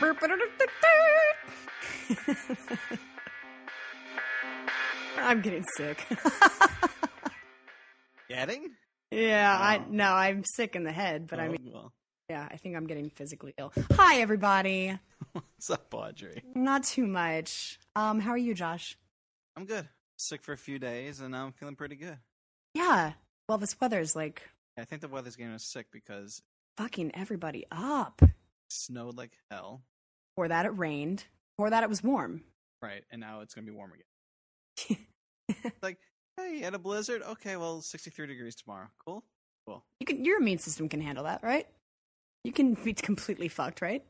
I'm getting sick. Getting? Yeah, I'm sick in the head, but yeah, I think I'm getting physically ill. Hi, everybody. What's up, Audrey? Not too much. How are you, Josh? I'm good. Sick for a few days, and now I'm feeling pretty good. Yeah. Well, this weather's like... I think the weather's getting us sick because... fucking everybody up. It snowed like hell. Before that, it rained. Before that, it was warm. Right, and now it's going to be warm again. Like, hey, you had a blizzard? Okay, well, 63 degrees tomorrow. Cool? Cool. Your immune system can handle that, right? You can be completely fucked, right?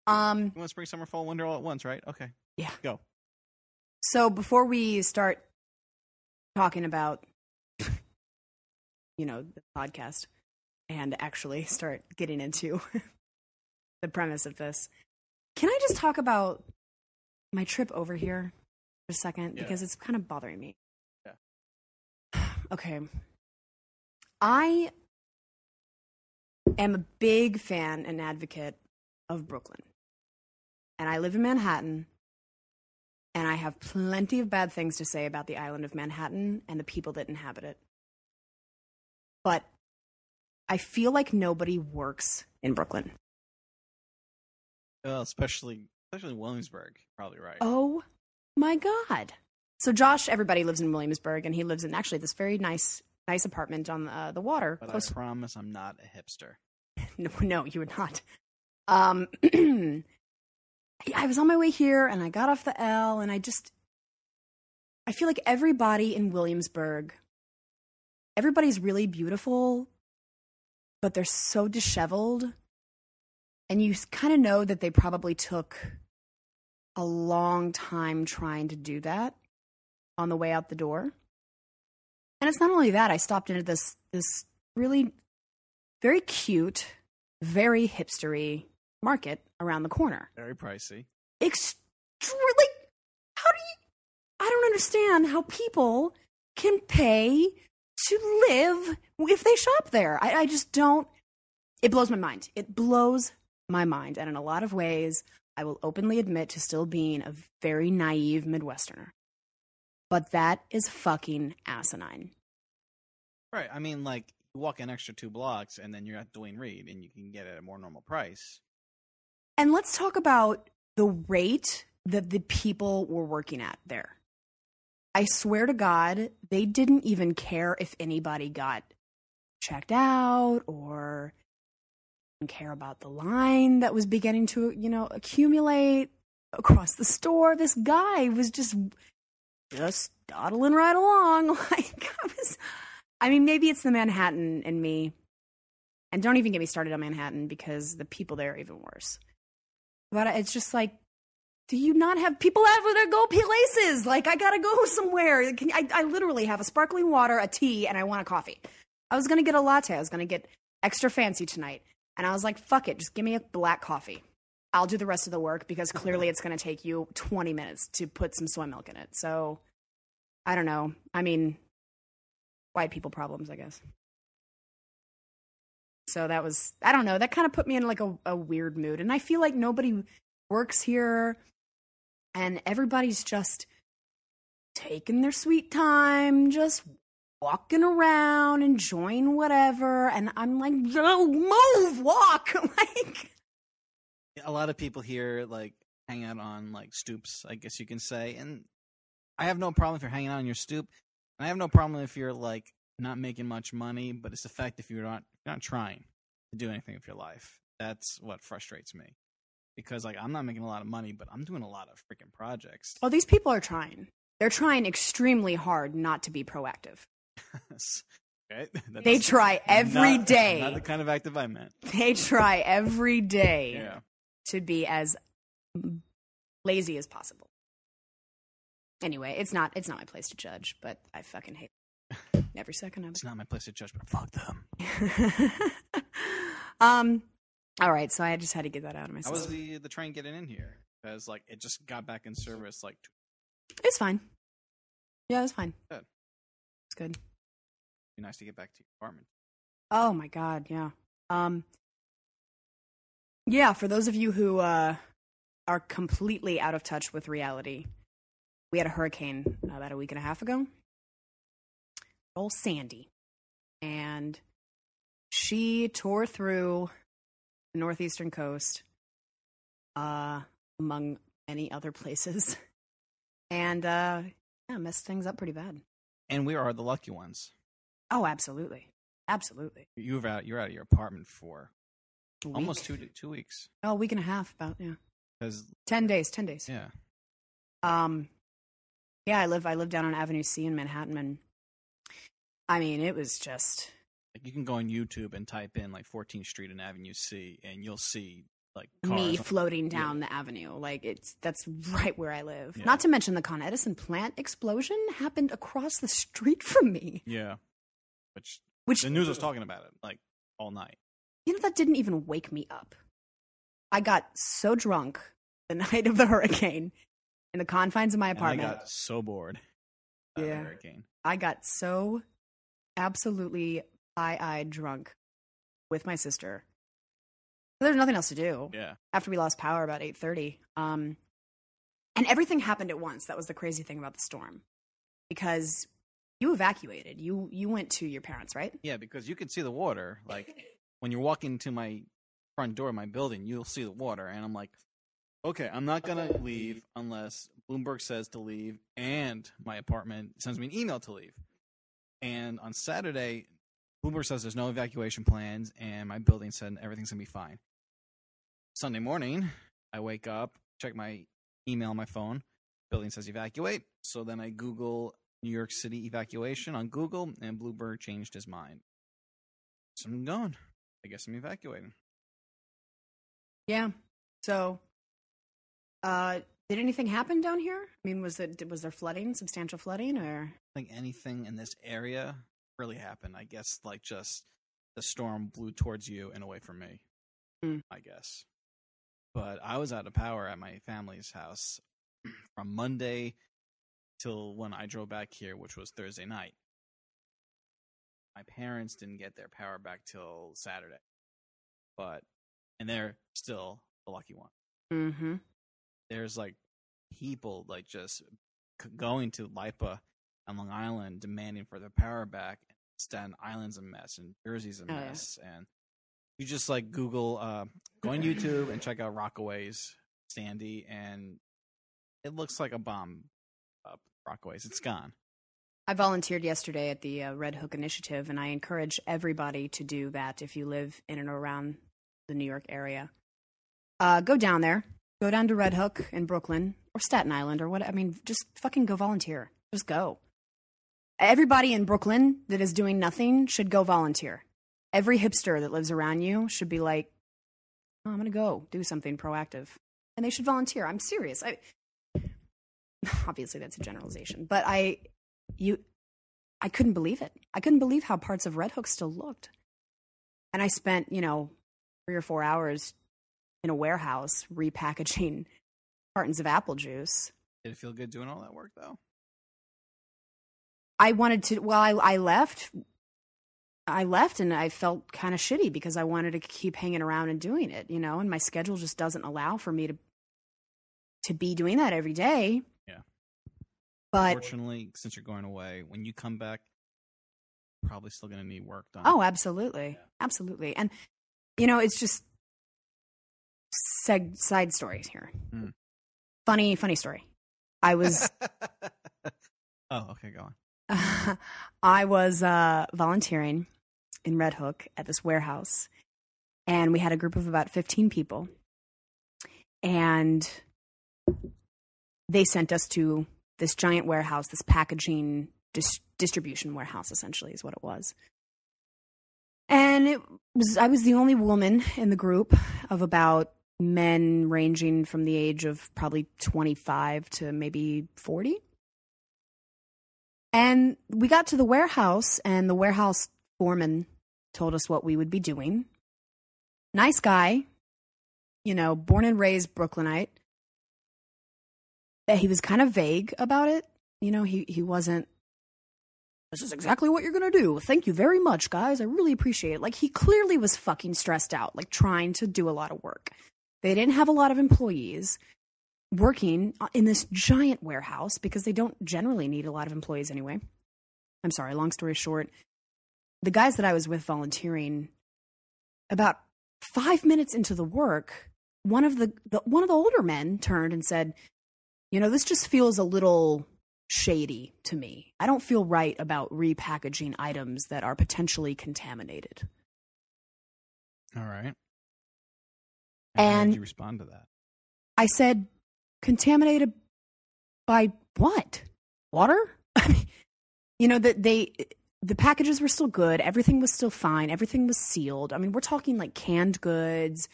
You want spring, summer, fall, winter all at once, right? Okay. Yeah. Go. So before we start talking about, the podcast and actually start getting into the premise of this, can I just talk about my trip over here for a second? Yeah. Because it's kind of bothering me. Yeah. Okay. I am a big fan and advocate of Brooklyn. And I live in Manhattan. And I have plenty of bad things to say about the island of Manhattan and the people that inhabit it. But I feel like nobody works in Brooklyn. Well, especially Williamsburg. Probably right. Oh, my God. So Josh, everybody lives in Williamsburg, and he lives in actually this very nice apartment on the water. But I promise I'm not a hipster. No, you would not. I was on my way here, and I got off the L, and I feel like everybody in Williamsburg, everybody's really beautiful, but they're so disheveled, and you kind of know that they probably took a long time trying to do that on the way out the door. And it's not only that, I stopped into this really very cute, very hipstery market around the corner. Very pricey. I don't understand how people can pay to live if they shop there. I just don't. It blows my mind. It blows my mind. And in a lot of ways, I will openly admit to still being a very naive Midwesterner. But that is fucking asinine. Right. I mean, like, you walk an extra 2 blocks and then you're at Duane Reade and you can get it at a more normal price. And let's talk about the rate that the people were working at there. I swear to God, they didn't even care if anybody got checked out or didn't care about the line that was beginning to, accumulate across the store. This guy was just dawdling right along. Maybe it's the Manhattan in me. And don't even get me started on Manhattan because the people there are even worse. But it's just like, do you not have people out where they go places? Like, I gotta go somewhere. I literally have a sparkling water, a tea, and I want a coffee. I was gonna get a latte. I was gonna get extra fancy tonight. And I was like, fuck it, just give me a black coffee. I'll do the rest of the work because clearly it's gonna take you 20 minutes to put some soy milk in it. So, I don't know. White people problems, I guess. So that was, I don't know, that kind of put me in like a weird mood. And I feel like nobody works here and everybody's just taking their sweet time, just walking around, enjoying whatever. And I'm like, no, move, walk. A lot of people here like hang out on like stoops, I guess you can say. And I have no problem if you're hanging out on your stoop. And I have no problem if you're like not making much money, but it's the fact if you're not trying to do anything with your life. That's what frustrates me. Because like I'm not making a lot of money, but I'm doing a lot of freaking projects. Oh, these people are trying. They're trying extremely hard not to be proactive. Okay. They try every day. Not the kind of active I meant. They try every day to be as lazy as possible. Anyway, it's not my place to judge, but I fucking hate it. Every second of it. It's not my place to judge, but fuck them. All right, so I just had to get that out of my system. How was the train getting in here? Because like it just got back in service like. It's fine. Yeah, it was fine. Good. It's good. Be nice to get back to your apartment. Oh my God, yeah. Yeah, for those of you who are completely out of touch with reality. We had a hurricane about a week and a half ago. Old Sandy. And she tore through the northeastern coast, among many other places. And, messed things up pretty bad. And we are the lucky ones. Oh, absolutely. Absolutely. You're out of your apartment for almost 2 weeks. Oh, a week and a half, about, yeah. 'Cause 10 days. Yeah. Yeah, I live down on Avenue C in Manhattan, and I mean, it was just... Like, you can go on YouTube and type in, like, 14th Street and Avenue C, and you'll see, like, cars me floating down the avenue. Like, that's right where I live. Yeah. Not to mention the Con Edison plant explosion happened across the street from me. Yeah. Which the news was talking about it, like, all night. You know, that didn't even wake me up. I got so drunk the night of the hurricane in the confines of my apartment. And I got so bored of the hurricane. I got so absolutely eye-eyed drunk with my sister. There's nothing else to do. Yeah. After we lost power about 8:30. And everything happened at once. That was the crazy thing about the storm. Because you evacuated. You went to your parents', right? Yeah, because you could see the water. Like, when you're walking to my front door of my building, you'll see the water. And I'm like, okay, I'm not going to leave unless Bloomberg says to leave and my apartment sends me an email to leave. And on Saturday, Bloomberg says there's no evacuation plans, and my building said everything's going to be fine. Sunday morning, I wake up, check my email on my phone. Building says evacuate. So then I Google New York City evacuation on Google, and Bloomberg changed his mind. So I'm going. I guess I'm evacuating. Yeah. So, did anything happen down here? I mean, was there flooding, substantial flooding, or? I think anything in this area really happened. I guess, like, just the storm blew towards you and away from me, I guess. But I was out of power at my family's house from Monday till when I drove back here, which was Thursday night. My parents didn't get their power back till Saturday. And they're still the lucky one. Mm-hmm. There's, like, people, like, just going to LIPA on Long Island demanding for their power back. Staten Island's a mess, and Jersey's a mess. And you just, like, Google, go on YouTube and check out Rockaway's Sandy, and it looks like a bomb up Rockaway's. It's gone. I volunteered yesterday at the Red Hook Initiative, and I encourage everybody to do that if you live in and around the New York area. Go down there. Go down to Red Hook in Brooklyn or Staten Island or what. I mean, just fucking go volunteer. Just go. Everybody in Brooklyn that is doing nothing should go volunteer. Every hipster that lives around you should be like, oh, I'm going to go do something proactive. And they should volunteer. I'm serious. Obviously, that's a generalization. But I couldn't believe it. I couldn't believe how parts of Red Hook still looked. And I spent, 3 or 4 hours in a warehouse repackaging cartons of apple juice. Did it feel good doing all that work, though? I wanted to, I left and I felt kind of shitty because I wanted to keep hanging around and doing it, and my schedule just doesn't allow for me to be doing that every day. Yeah. But fortunately, since you're going away, when you come back, you're probably still going to need work done. Oh, absolutely. Yeah. Absolutely. And, it's just side stories here. Funny story. I was... Oh, okay, go on. I was volunteering in Red Hook at this warehouse, and we had a group of about 15 people, and they sent us to this giant warehouse, this packaging distribution warehouse, essentially, is what it was. And I was the only woman in the group of about men ranging from the age of probably 25 to maybe 40. And we got to the warehouse, and the warehouse foreman told us what we would be doing. Nice guy, born and raised Brooklynite. He was kind of vague about it. He wasn't, this is exactly what you're going to do. Thank you very much, guys. I really appreciate it. Like, he clearly was fucking stressed out, like trying to do a lot of work. They didn't have a lot of employees. working in this giant warehouse because they don't generally need a lot of employees anyway. I'm sorry, long story short, the guys that I was with volunteering, about 5 minutes into the work, one of the older men turned and said, this just feels a little shady to me. I don't feel right about repackaging items that are potentially contaminated. All right. And how did you respond to that? I said, contaminated by what? Water? I mean, the packages were still good. Everything was still fine. Everything was sealed. I mean, we're talking like canned goods.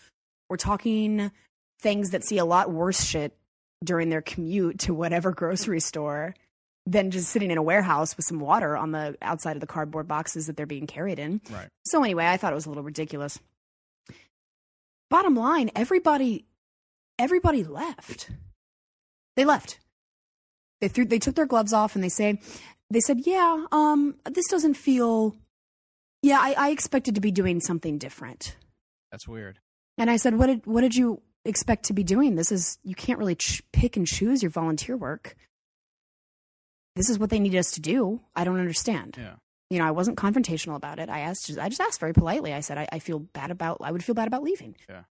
We're talking things that see a lot worse shit during their commute to whatever grocery store than just sitting in a warehouse with some water on the outside of the cardboard boxes that they're being carried in. Right. So anyway, I thought it was a little ridiculous. Bottom line, everybody left. They left. They took their gloves off and they said, yeah, this doesn't feel, yeah, I expected to be doing something different. That's weird. And I said, what did you expect to be doing? You can't really pick and choose your volunteer work. This is what they need us to do. I don't understand. Yeah. I wasn't confrontational about it. I just asked very politely. I said, I would feel bad about leaving. Yeah.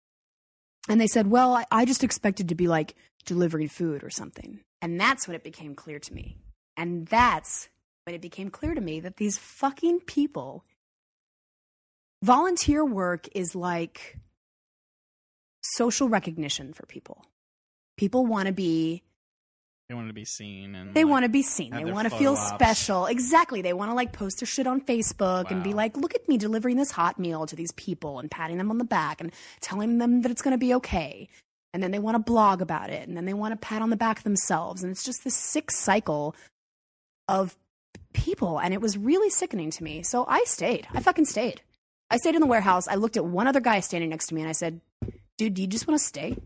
And they said, well, I just expected to be like delivering food or something. And that's when it became clear to me. And that's when it became clear to me that these fucking people, volunteer work is like social recognition for people. People want to be... They want to be seen. And they want to be seen. They want to feel ops. special. Exactly. They want to like post their shit on Facebook and be like, look at me delivering this hot meal to these people and patting them on the back and telling them that it's going to be okay. And then they want to blog about it. And then they want to pat on the back themselves. And it's just this sick cycle of people. And it was really sickening to me. So I stayed. I fucking stayed. I stayed in the warehouse. I looked at one other guy standing next to me and I said, dude, do you just want to stay?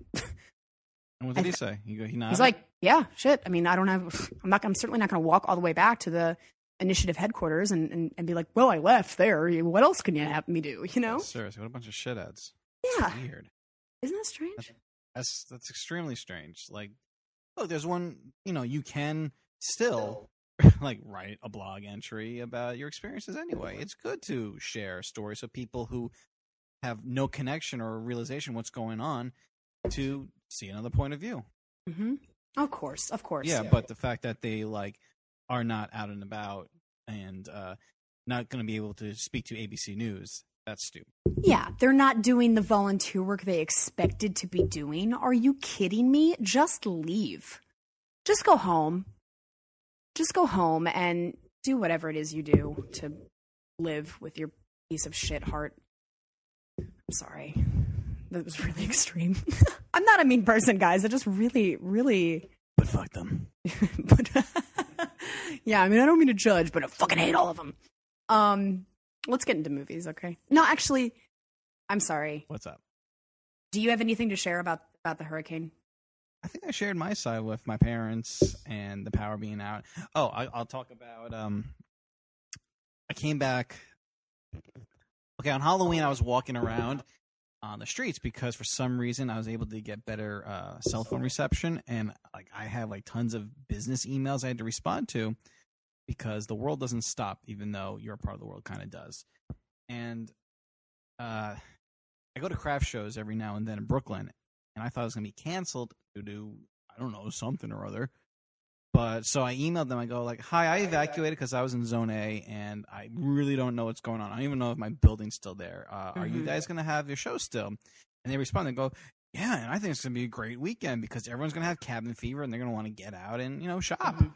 And what did he say? He's like, yeah, shit. I mean, I'm certainly not going to walk all the way back to the initiative headquarters and be like, well, I left there. What else can you have me do? Seriously, what a bunch of shitheads. Yeah. That's weird. Isn't that strange? That's extremely strange. Like, look, there's one, you can still like write a blog entry about your experiences anyway. It's good to share stories so people who have no connection or realization what's going on to see another point of view. Mm-hmm. Of course. Yeah, but the fact that they are not out and about and not going to be able to speak to ABC News, that's stupid. Yeah, they're not doing the volunteer work they expected to be doing. Are you kidding me? Just leave. Just go home. Just go home and do whatever it is you do to live with your piece of shit heart. I'm sorry. That was really extreme. I'm not a mean person, guys. I just really, really... But fuck them. Yeah, I mean, I don't mean to judge, but I fucking hate all of them. Let's get into movies, okay? No, actually, I'm sorry. What's up? Do you have anything to share about the hurricane? I think I shared my side with my parents and the power being out. Oh, I'll talk about... I came back... Okay, on Halloween, I was walking around on the streets because for some reason I was able to get better cell phone reception, and I had tons of business emails I had to respond to because the world doesn't stop, even though your part of the world kind of does. And I go to craft shows every now and then in Brooklyn, and I thought it was going to be canceled due to, I don't know, something or other. But so I emailed them. I go hi, I evacuated because I was in Zone A, and I really don't know what's going on. I don't even know if my building's still there. Are you guys going to have your show still? And they respond. They go, yeah, and I think it's going to be a great weekend because everyone's going to have cabin fever, and they're going to want to get out and, shop. Mm-hmm.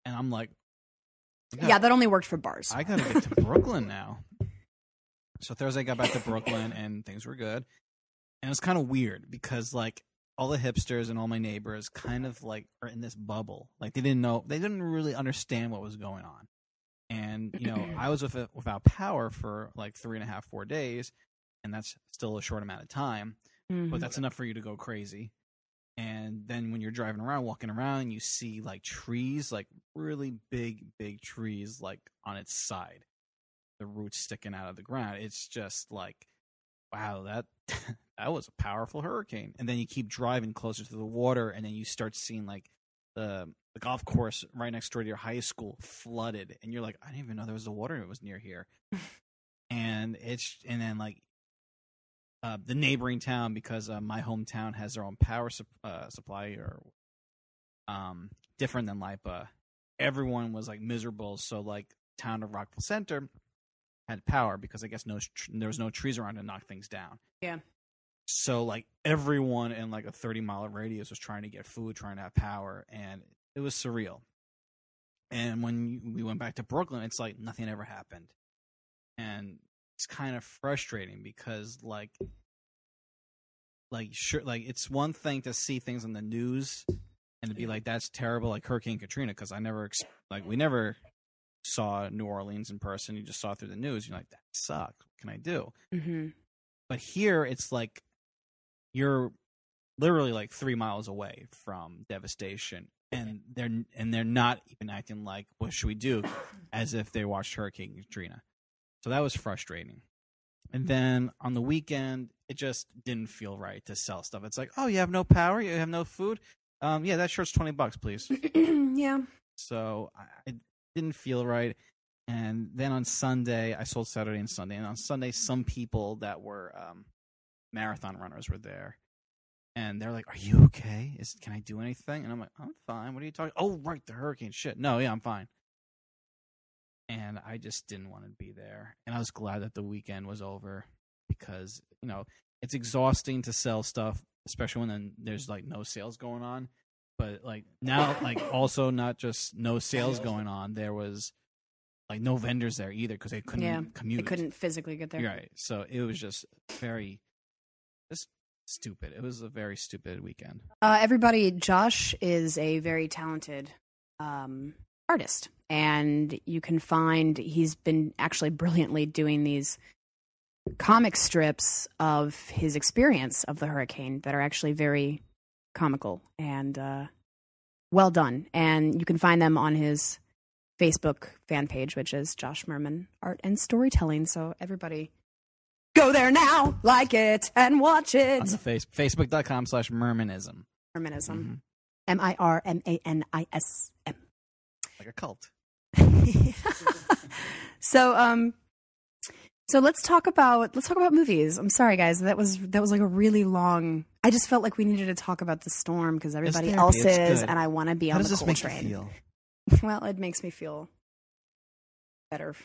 And I'm like, yeah, that only worked for bars. I got to get to Brooklyn now. So Thursday I got back to Brooklyn, and things were good. And it's kind of weird because, all the hipsters and all my neighbors kind of are in this bubble. They didn't really understand what was going on. And, I was without power for 3.5, 4 days, and that's still a short amount of time, but that's enough for you to go crazy. And then when you're driving around, walking around, you see trees, really big, big trees, on its side, the roots sticking out of the ground. It's just wow, that was a powerful hurricane. And then you keep driving closer to the water, and then you start seeing like the golf course right next door to your high school flooded, and you're like, I didn't even know there was the water. It was near here. And then like the neighboring town, because my hometown has their own power supply, or different than LIPA. Everyone was like miserable. So like town of Rockville Center had power because I guess there was no trees around to knock things down. Yeah. So like everyone in like a 30-mile radius was trying to get food, trying to have power, and it was surreal. And when we went back to Brooklyn, it's like nothing ever happened. And it's kind of frustrating because like it's one thing to see things in the news and to be like, that's terrible, like Hurricane Katrina, because we never saw New Orleans in person. You just saw it through the news. You're like, that sucks. What can I do? Mm-hmm. But here it's like you're literally like 3 miles away from devastation, and they're not even acting like, what should we do, as if they watched Hurricane Katrina. So that was frustrating. And then on the weekend, it just didn't feel right to sell stuff. It's like, oh, you have no power, you have no food. Yeah, that shirt's $20, please. Yeah. So it didn't feel right. And then on Sunday, I sold Saturday and Sunday. And on Sunday, some people that were marathon runners were there. And they're like, are you okay? Can I do anything? And I'm like, I'm fine. What are you talking? Oh, right, the hurricane. Shit. No, yeah, I'm fine. And I just didn't want to be there. And I was glad that the weekend was over because, it's exhausting to sell stuff, especially when there's like no sales going on. But like now, like also not just no sales going on, there was like no vendors there either because they couldn't commute. They couldn't physically get there. Right. So it was just stupid. It was a very stupid weekend. Everybody, Josh is a very talented artist, and you can find he's been actually brilliantly doing these comic strips of his experience of the hurricane that are actually very comical and well done. And you can find them on his Facebook fan page, which is Josh Merman Art and Storytelling. So everybody go there now, like it, and watch it. On the Facebook.com/Mermanism. Mermanism. Mm-hmm. Mirmanism. Like a cult. So let's talk about movies. I'm sorry, guys. That was like a really long. I just felt like we needed to talk about the storm because everybody else is, and I want to be on the cool train. You feel? Well, it makes me feel better.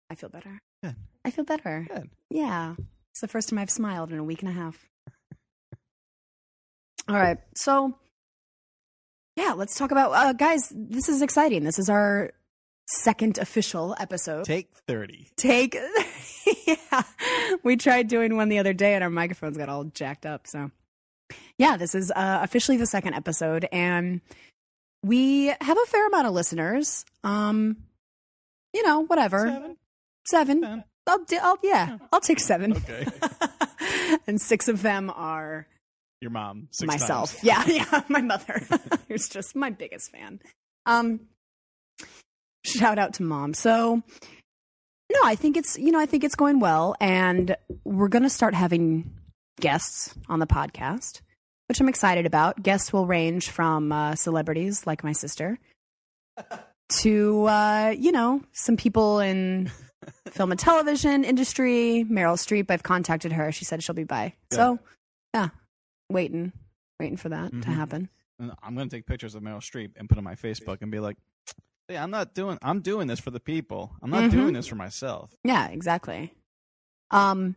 I feel better. Good. I feel better. Good. Yeah, it's the first time I've smiled in a week and a half. All right, so yeah, let's talk about guys. This is exciting. This is our second official episode. Take 30. Yeah. We tried doing one the other day and our microphones got all jacked up. So yeah, this is officially the second episode, and we have a fair amount of listeners. Whatever. 7. I'll take 7. Okay. And 6 of them are your mom. 6 myself. times. Yeah, my mother. Who's just my biggest fan. Shout out to Mom. So, no, I think it's going well, and we're going to start having guests on the podcast, which I'm excited about. Guests will range from celebrities like my sister to some people in film and television industry. Meryl Streep, I've contacted her. She said she'll be by. Yeah. So, yeah, waiting for that to happen. I'm going to take pictures of Meryl Streep and put on my Facebook and be like, hey, I'm doing this for the people. I'm not doing this for myself. Yeah, exactly. So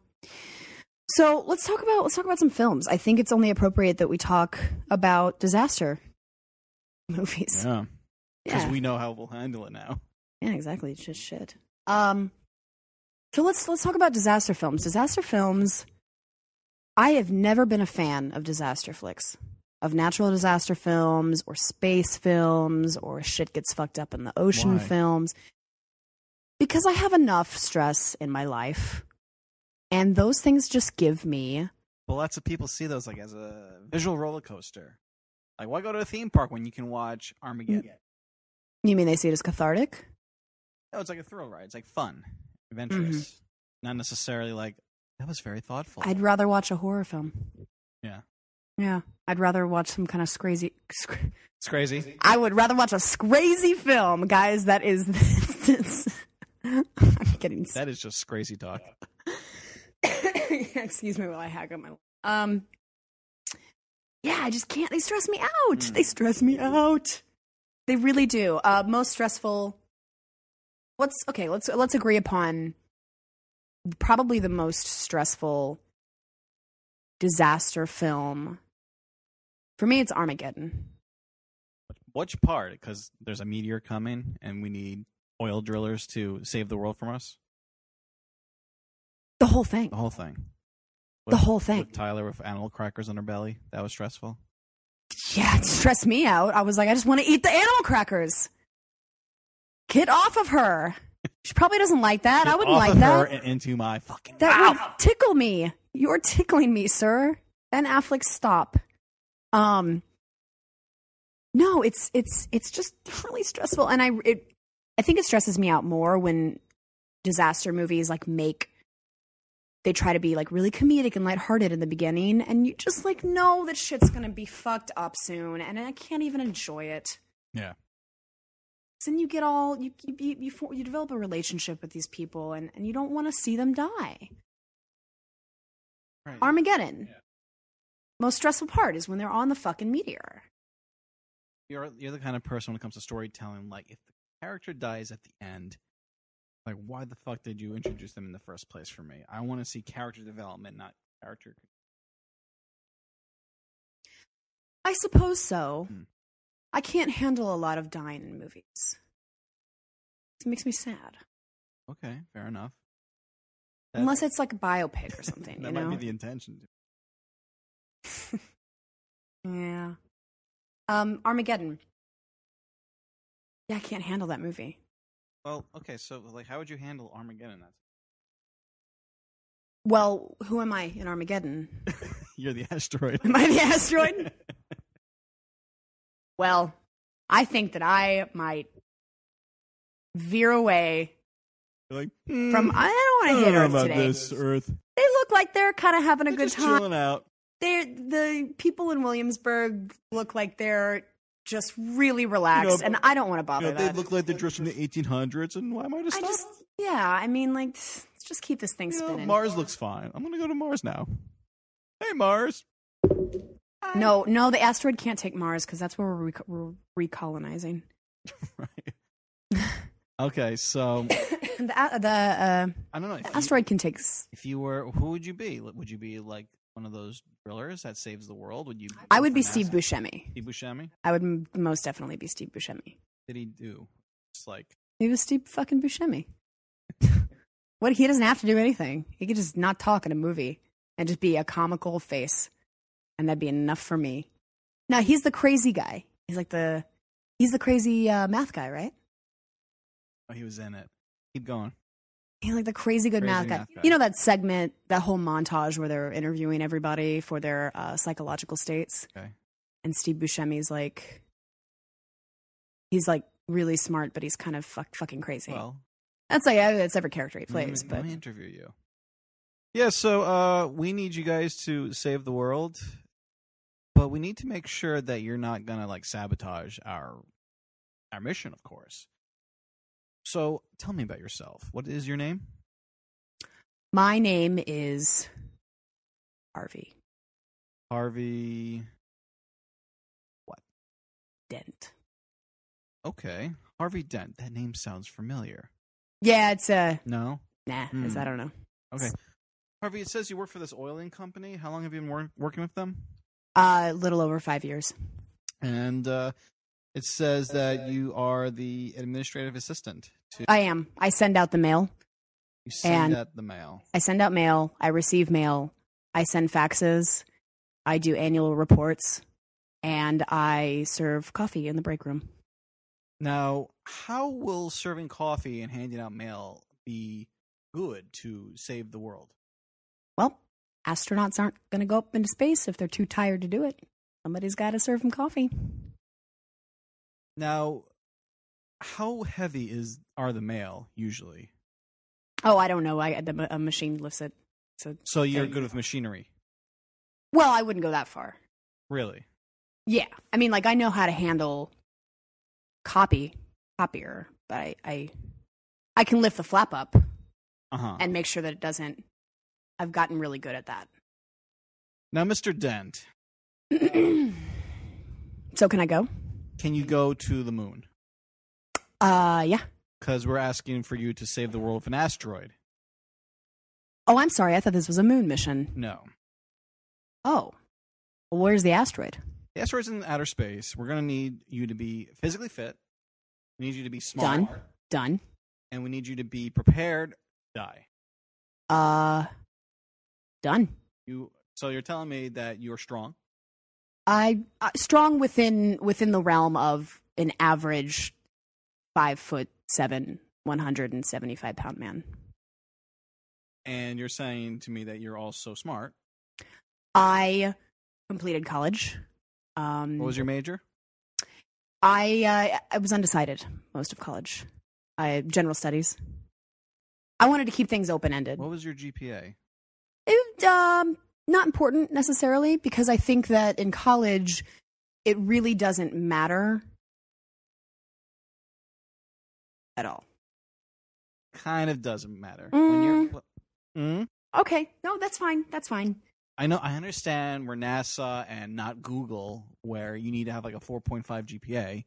let's talk about some films. I think it's only appropriate that we talk about disaster movies. Yeah. Because we know how we'll handle it now. Yeah, exactly. It's just shit. So let's talk about disaster films. Disaster films, I have never been a fan of disaster flicks. Of natural disaster films or space films or shit gets fucked up in the ocean films. Because I have enough stress in my life. And those things just give me... Well, lots of people see those like as a visual roller coaster. Like, why go to a theme park when you can watch Armageddon? You mean they see it as cathartic? No, it's like a thrill ride. It's like fun, adventurous. Not necessarily like That was very thoughtful. I'd rather watch a horror film. Yeah. Yeah. I'd rather watch some kind of crazy. It's crazy. I would rather watch a crazy film, guys. That is. I'm getting. That is just crazy talk. Excuse me while I hack up my. Yeah, I just can't. They stress me out. They stress me out. They really do. Most stressful. Let's agree upon probably the most stressful disaster film. For me, it's Armageddon. Which part? Because there's a meteor coming, and we need oil drillers to save the world from us. The whole thing. The whole thing. The whole thing. With Tyler with animal crackers on her belly. That was stressful. Yeah, it stressed me out. I was like, I just want to eat the animal crackers. Get off of her. She probably doesn't like that. I wouldn't like that. Her and into my fucking that mouth. Would tickle me. You're tickling me, sir. Ben Affleck, stop. No, it's just really stressful, and I think it stresses me out more when disaster movies they try to be like really comedic and lighthearted in the beginning, and you just like know that shit's gonna be fucked up soon, and I can't even enjoy it. Yeah. Then you get all you develop a relationship with these people, and you don't want to see them die. Right. Armageddon. Yeah. Most stressful part is when they're on the fucking meteor. You're the kind of person when it comes to storytelling, like if the character dies at the end, like why the fuck did you introduce them in the first place for me? I want to see character development, not character. I suppose so. I can't handle a lot of dying in movies. It makes me sad. Okay, fair enough. Unless it's like a biopic or something, that you know? might be the intention. Yeah. Armageddon. Yeah, I can't handle that movie. Well, okay, so like, how would you handle Armageddon? Well, who am I in Armageddon? You're the asteroid. Am I the asteroid? Well, I think that I might veer away Like, from. I don't want to hit Earth about today. this Earth. They look like they're kind of having a good Just time. chilling out. The people in Williamsburg look like they're just really relaxed, and I don't want to bother They that. look like they're dressed from the 1800s, and why am I to stop? I mean, like, let's just keep this thing spinning. Mars looks fine. I'm gonna go to Mars now. Hey, Mars. No, the asteroid can't take Mars because that's where we're recolonizing. Right. Okay, so the I don't know. asteroid can take. If you were, who would you be? Would you be like one of those drillers that saves the world? Would you? I would be Steve Buscemi. Steve Buscemi. I would most definitely be Steve Buscemi. What did he do? Just like he was Steve fucking Buscemi. What? He doesn't have to do anything. He could just not talk in a movie and just be a comical face, and that'd be enough for me. No, he's the crazy guy. He's the crazy math guy, right? Oh, he was in it. Keep going. He's like the crazy good math guy. You know that segment, that whole montage where they're interviewing everybody for their psychological states? Okay. And Steve Buscemi's like, he's like really smart, but he's kind of fucking crazy. Well, that's every character he plays. Let me interview you. Yeah, so we need you guys to save the world, but we need to make sure that you're not gonna like sabotage our mission, of course. So tell me about yourself. What is your name? My name is Harvey. Harvey. What? Dent. Okay, Harvey Dent. That name sounds familiar. Yeah, it's no. Nah, I don't know. Okay, Harvey. It says you work for this oiling company. How long have you been working with them? A little over 5 years. And it says that you are the administrative assistant. I am. I send out the mail. You send out the mail. I send out mail. I receive mail. I send faxes. I do annual reports. And I serve coffee in the break room. Now, how will serving coffee and handing out mail be good to save the world? Well, astronauts aren't going to go up into space if they're too tired to do it. Somebody's got to serve them coffee. Now, how heavy are the mail usually? Oh, I don't know. A machine lifts it. So you're good with machinery? Well, I wouldn't go that far. Really? Yeah. I mean, like, I know how to handle copier, but I can lift the flap up and make sure that it doesn't. I've gotten really good at that. Now, Mr. Dent. So can I go? Can you go to the moon? Yeah. Because we're asking for you to save the world with an asteroid. Oh, I'm sorry. I thought this was a moon mission. No. Oh. Well, where's the asteroid? The asteroid's in outer space. We're going to need you to be physically fit. We need you to be smart. Done. And we need you to be prepared to die. Done. So you're telling me that you're strong? Strong within the realm of an average 5'7", 175-pound man. And you're saying to me that you're also smart. I completed college. What was your major? I was undecided most of college. General studies. I wanted to keep things open-ended. What was your GPA? Not important necessarily, because I think that in college, it really doesn't matter at all. Kind of doesn't matter. Okay. No, that's fine. That's fine. I understand we're NASA and not Google, where you need to have like a 4.5 GPA.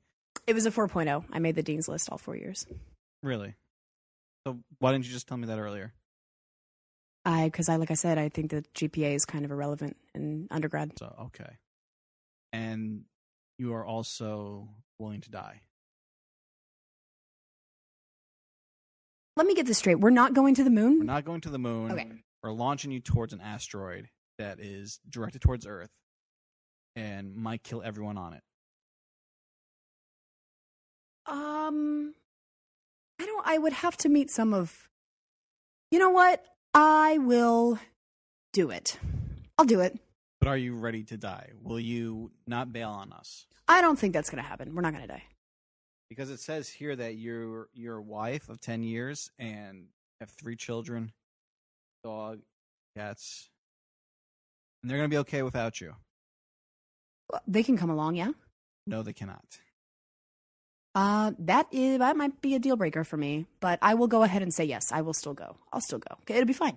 It was a 4.0. I made the dean's list all 4 years. Really? So why didn't you just tell me that earlier? Because like I said, I think that GPA is kind of irrelevant in undergrad. So, okay. And you are also willing to die. Let me get this straight. We're not going to the moon? We're not going to the moon. Okay. We're launching you towards an asteroid that is directed towards Earth and might kill everyone on it. I would have to meet some of... You know what? I will do it. I'll do it. But are you ready to die? Will you not bail on us? I don't think that's going to happen. We're not going to die. Because it says here that you're a wife of 10 years and have 3 children, dog, cats, and they're going to be okay without you. Well, they can come along, yeah? No, they cannot. That might be a deal breaker for me, but I will go ahead and say yes. I will still go. I'll still go. Okay, it'll be fine.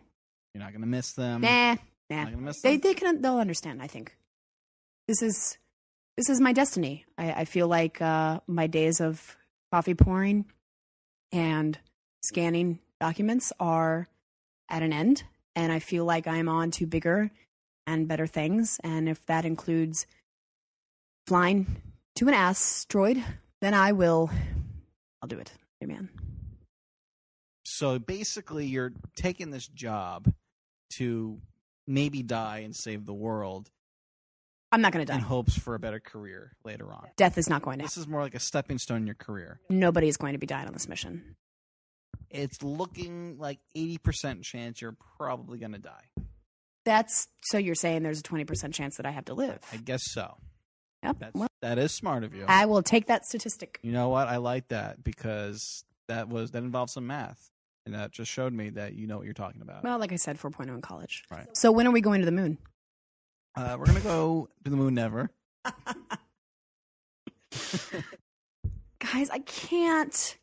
You're not going to miss them. Nah. You're not gonna miss them? They'll understand. I think this is my destiny. I feel like my days of coffee pouring and scanning documents are at an end, and I feel like I'm on to bigger and better things. And if that includes flying to an asteroid, then I'll do it. Hey, man. So basically, you're taking this job to maybe die and save the world. I'm not going to die. In hopes for a better career later on. Death is not going to happen. This is more like a stepping stone in your career. Nobody is going to be dying on this mission. It's looking like 80% chance you're probably going to die. So you're saying there's a 20% chance that I have to live? I guess so. Yep. That is smart of you. I will take that statistic. You know what? I like that because that involves some math. And that just showed me that you know what you're talking about. Well, like I said, 4.0 in college. Right. So when are we going to the moon? We're going to go to the moon never. Guys, I can't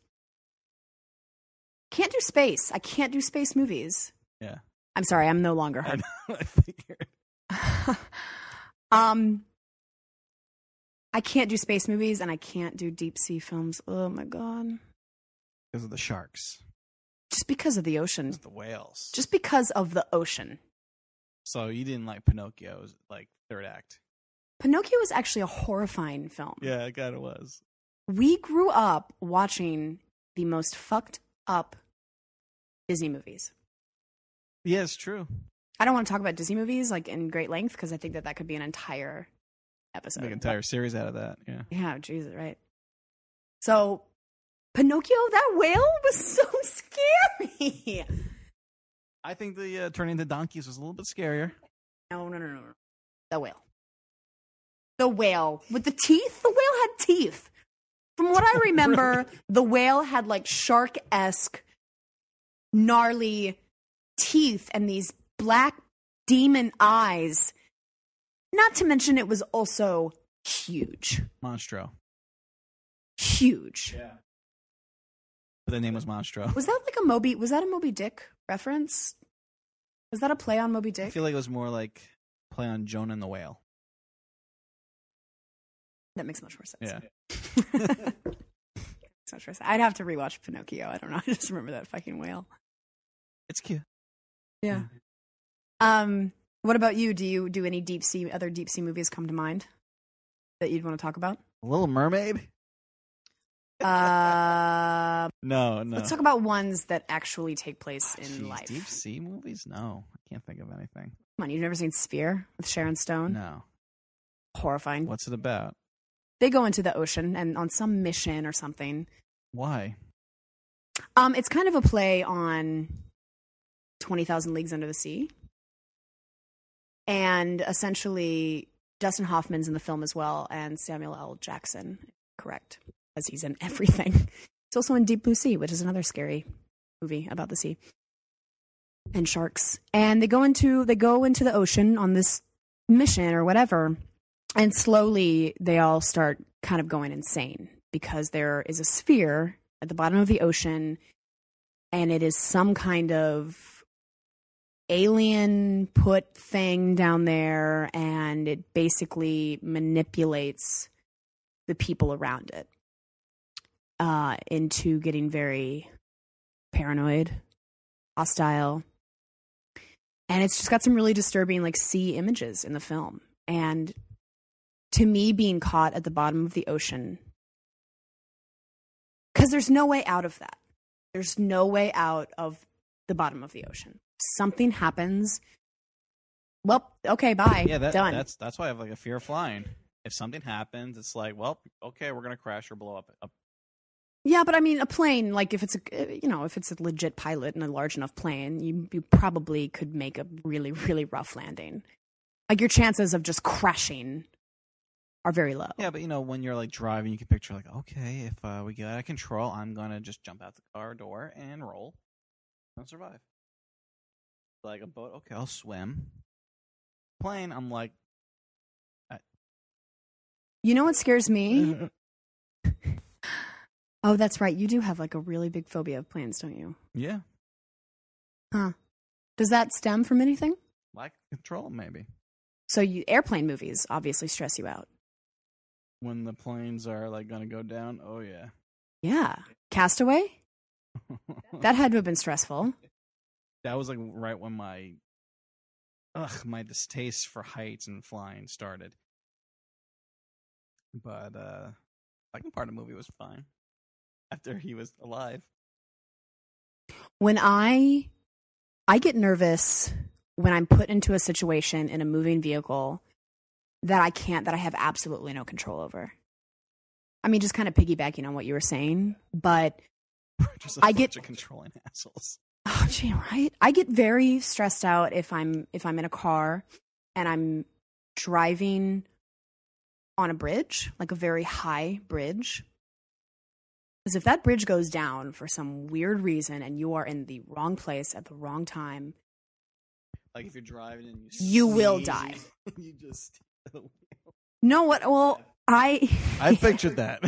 do space. I can't do space movies. Yeah. I'm sorry, I'm no longer hard. I figured. I can't do space movies and I can't do deep sea films. Oh my God. Because of the sharks. Just because of the ocean. The whales. Just because of the ocean. So you didn't like Pinocchio's like third act? Pinocchio was actually a horrifying film. Yeah, it kind of was. We grew up watching the most fucked up Disney movies. Yeah, it's true. I don't want to talk about Disney movies like in great length because I think that could be an entire episode. Make an entire series out of that. Yeah. Yeah, Jesus, right. So Pinocchio, that whale was so scary. I think the turning into donkeys was a little bit scarier. No. The whale. The whale. With the teeth? The whale had teeth. From what I remember, really? The whale had like shark-esque, gnarly teeth and these black demon eyes. Not to mention it was also huge. Monstro. Huge. Yeah. But the name was Monstro. Was that a Moby Dick reference? Was that a play on Moby Dick? I feel like it was more like play on Jonah and the Whale. That makes much more sense. Yeah. I'd have to rewatch Pinocchio. I don't know. I just remember that fucking whale. It's cute. Yeah. What about you? Do you do any other deep sea movies come to mind that you'd want to talk about? Little Mermaid? No. Let's talk about ones that actually take place in life. Deep sea movies? No, I can't think of anything. Come on, you've never seen Sphere with Sharon Stone? No. Horrifying. What's it about? They go into the ocean and on some mission or something. Why? It's kind of a play on 20,000 Leagues Under the Sea. And essentially, Dustin Hoffman's in the film as well, and Samuel L. Jackson, correct, as he's in everything. He's also in Deep Blue Sea, which is another scary movie about the sea and sharks. And they go into the ocean on this mission or whatever, and slowly they all start kind of going insane because there is a sphere at the bottom of the ocean, and it is some kind of alien put thing down there, and it basically manipulates the people around it into getting very paranoid, hostile. And it's just got some really disturbing like sea images in the film. And to me, being caught at the bottom of the ocean, because there's no way out of that. There's no way out of the bottom of the ocean. Something happens. Well, okay, bye. Yeah, done. That's why I have like a fear of flying. If something happens, it's like, well, okay, we're gonna crash or blow up. Yeah, but I mean, a plane, like if it's a legit pilot and a large enough plane, you probably could make a really, really rough landing. Like your chances of just crashing are very low. Yeah, but when you're like driving, you can picture like, okay, if we get out of control, I'm gonna just jump out the car door and roll and survive. Like a boat, okay, I'll swim. Plane, I'm like, you know what scares me? Oh, that's right. You do have like a really big phobia of planes, don't you? Yeah. Huh. Does that stem from anything? Lack of control, maybe. So airplane movies obviously stress you out. When the planes are like gonna go down, oh yeah. Yeah. Castaway? That had to have been stressful. That was like right when my distaste for heights and flying started. But second part of the movie was fine after he was alive. When I get nervous when I'm put into a situation in a moving vehicle that I have absolutely no control over. I mean, just kind of piggybacking on what you were saying, but just a bunch of controlling assholes. Oh, gee, right? I get very stressed out if I'm in a car and I'm driving on a bridge, like a very high bridge. Because if that bridge goes down for some weird reason and you are in the wrong place at the wrong time, like if you're driving and you will die. You just no, what? Well, I pictured that.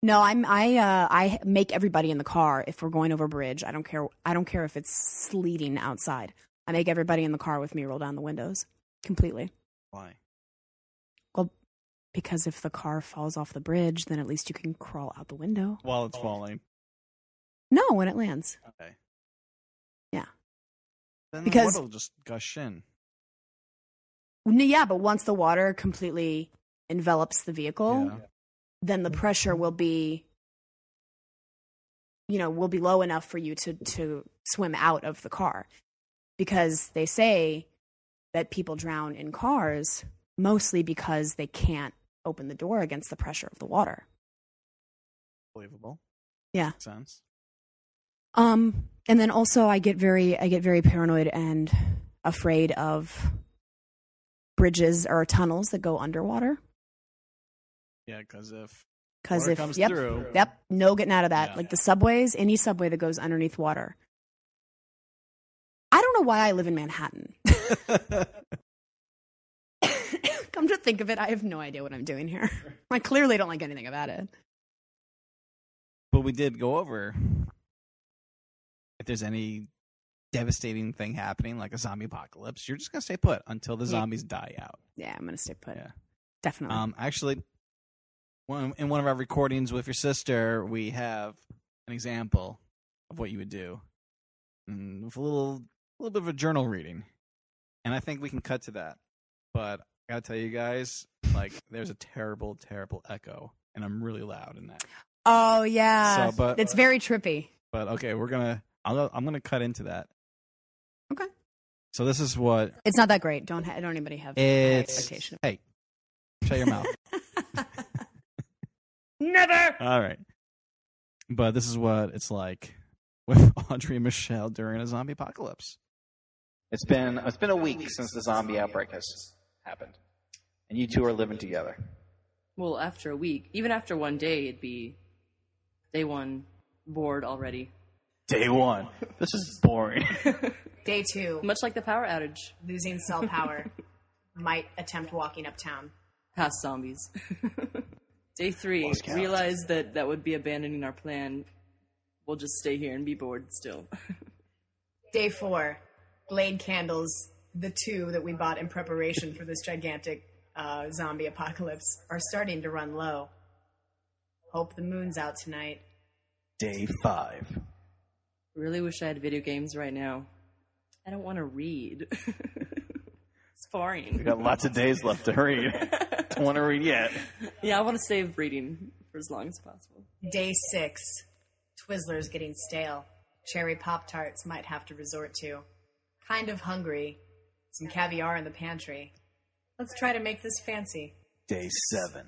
No, I make everybody in the car if we're going over a bridge. I don't care if it's sleeting outside. I make everybody in the car with me roll down the windows completely. Why? Well, because if the car falls off the bridge, then at least you can crawl out the window while it's falling. No, when it lands. Okay. Yeah. Then because the water will just gush in. Yeah, but once the water completely envelops the vehicle. Yeah. Then the pressure will be low enough for you to swim out of the car. Because they say that people drown in cars mostly because they can't open the door against the pressure of the water. Believable. Yeah. Makes sense. And then also I get very paranoid and afraid of bridges or tunnels that go underwater. Yeah, because if comes through. Yep, no getting out of that. Yeah. Like the subways, any subway that goes underneath water. I don't know why I live in Manhattan. Come to think of it, I have no idea what I'm doing here. I clearly don't like anything about it. But we did go over if there's any devastating thing happening, like a zombie apocalypse, you're just going to stay put until the zombies die out. Yeah, I'm going to stay put. Yeah. Definitely. Actually, in one of our recordings with your sister, we have an example of what you would do. With a little bit of a journal reading. And I think we can cut to that. But I got to tell you guys, like, there's a terrible, terrible echo. And I'm really loud in that. Oh, yeah. So, but, it's very trippy. But, okay, I'm going to cut into that. Okay. So this is what... It's not that great. Don't anybody have high expectation. Hey, shut your mouth. Never! All right. But this is what it's like with Audrey and Michelle during a zombie apocalypse. It's been a week since the zombie outbreak has happened. And you two are living together. Well, after a week, even after one day, it'd be day one, bored already. Day one. This is boring. Day 2. Much like the power outage. Losing cell power. Might attempt walking uptown. Past zombies. Day 3, realize that would be abandoning our plan. We'll just stay here and be bored still. Day 4, blade candles, the 2 that we bought in preparation for this gigantic zombie apocalypse, are starting to run low. Hope the moon's out tonight. Day 5. Really wish I had video games right now. I don't want to read. It's boring. We got lots of days left to read. Don't want to read yet. Yeah, I want to save reading for as long as possible. Day 6, Twizzlers getting stale. Cherry Pop-Tarts might have to resort to. Kind of hungry. Some caviar in the pantry. Let's try to make this fancy. Day 7.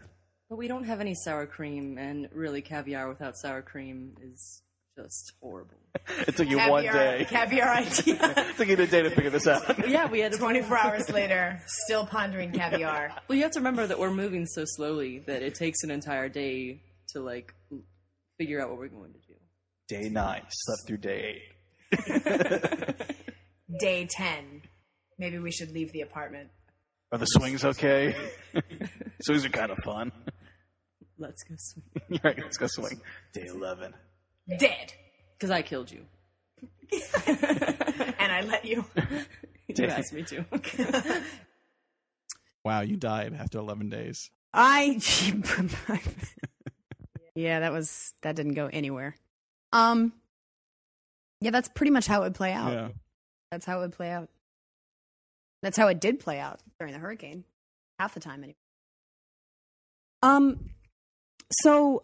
But we don't have any sour cream, and really caviar without sour cream is just horrible. It took you Caviar, one day. Caviar idea. It took you a day to figure this out. Yeah, we had 24 hours later, still pondering caviar. Well, you have to remember that we're moving so slowly that it takes an entire day to, like, figure out what we're going to do. Day 9. Slept through day 8. Day 10. Maybe we should leave the apartment. Are the swings okay? Swings are kind of fun. Let's go swing. Right, let's go swing. Day 11. Dead. Because I killed you. And I let you. You asked me to. Wow, you died after 11 days. Yeah, that didn't go anywhere. Yeah, that's pretty much how it would play out. Yeah. That's how it would play out. That's how it did play out during the hurricane. Half the time, anyway. So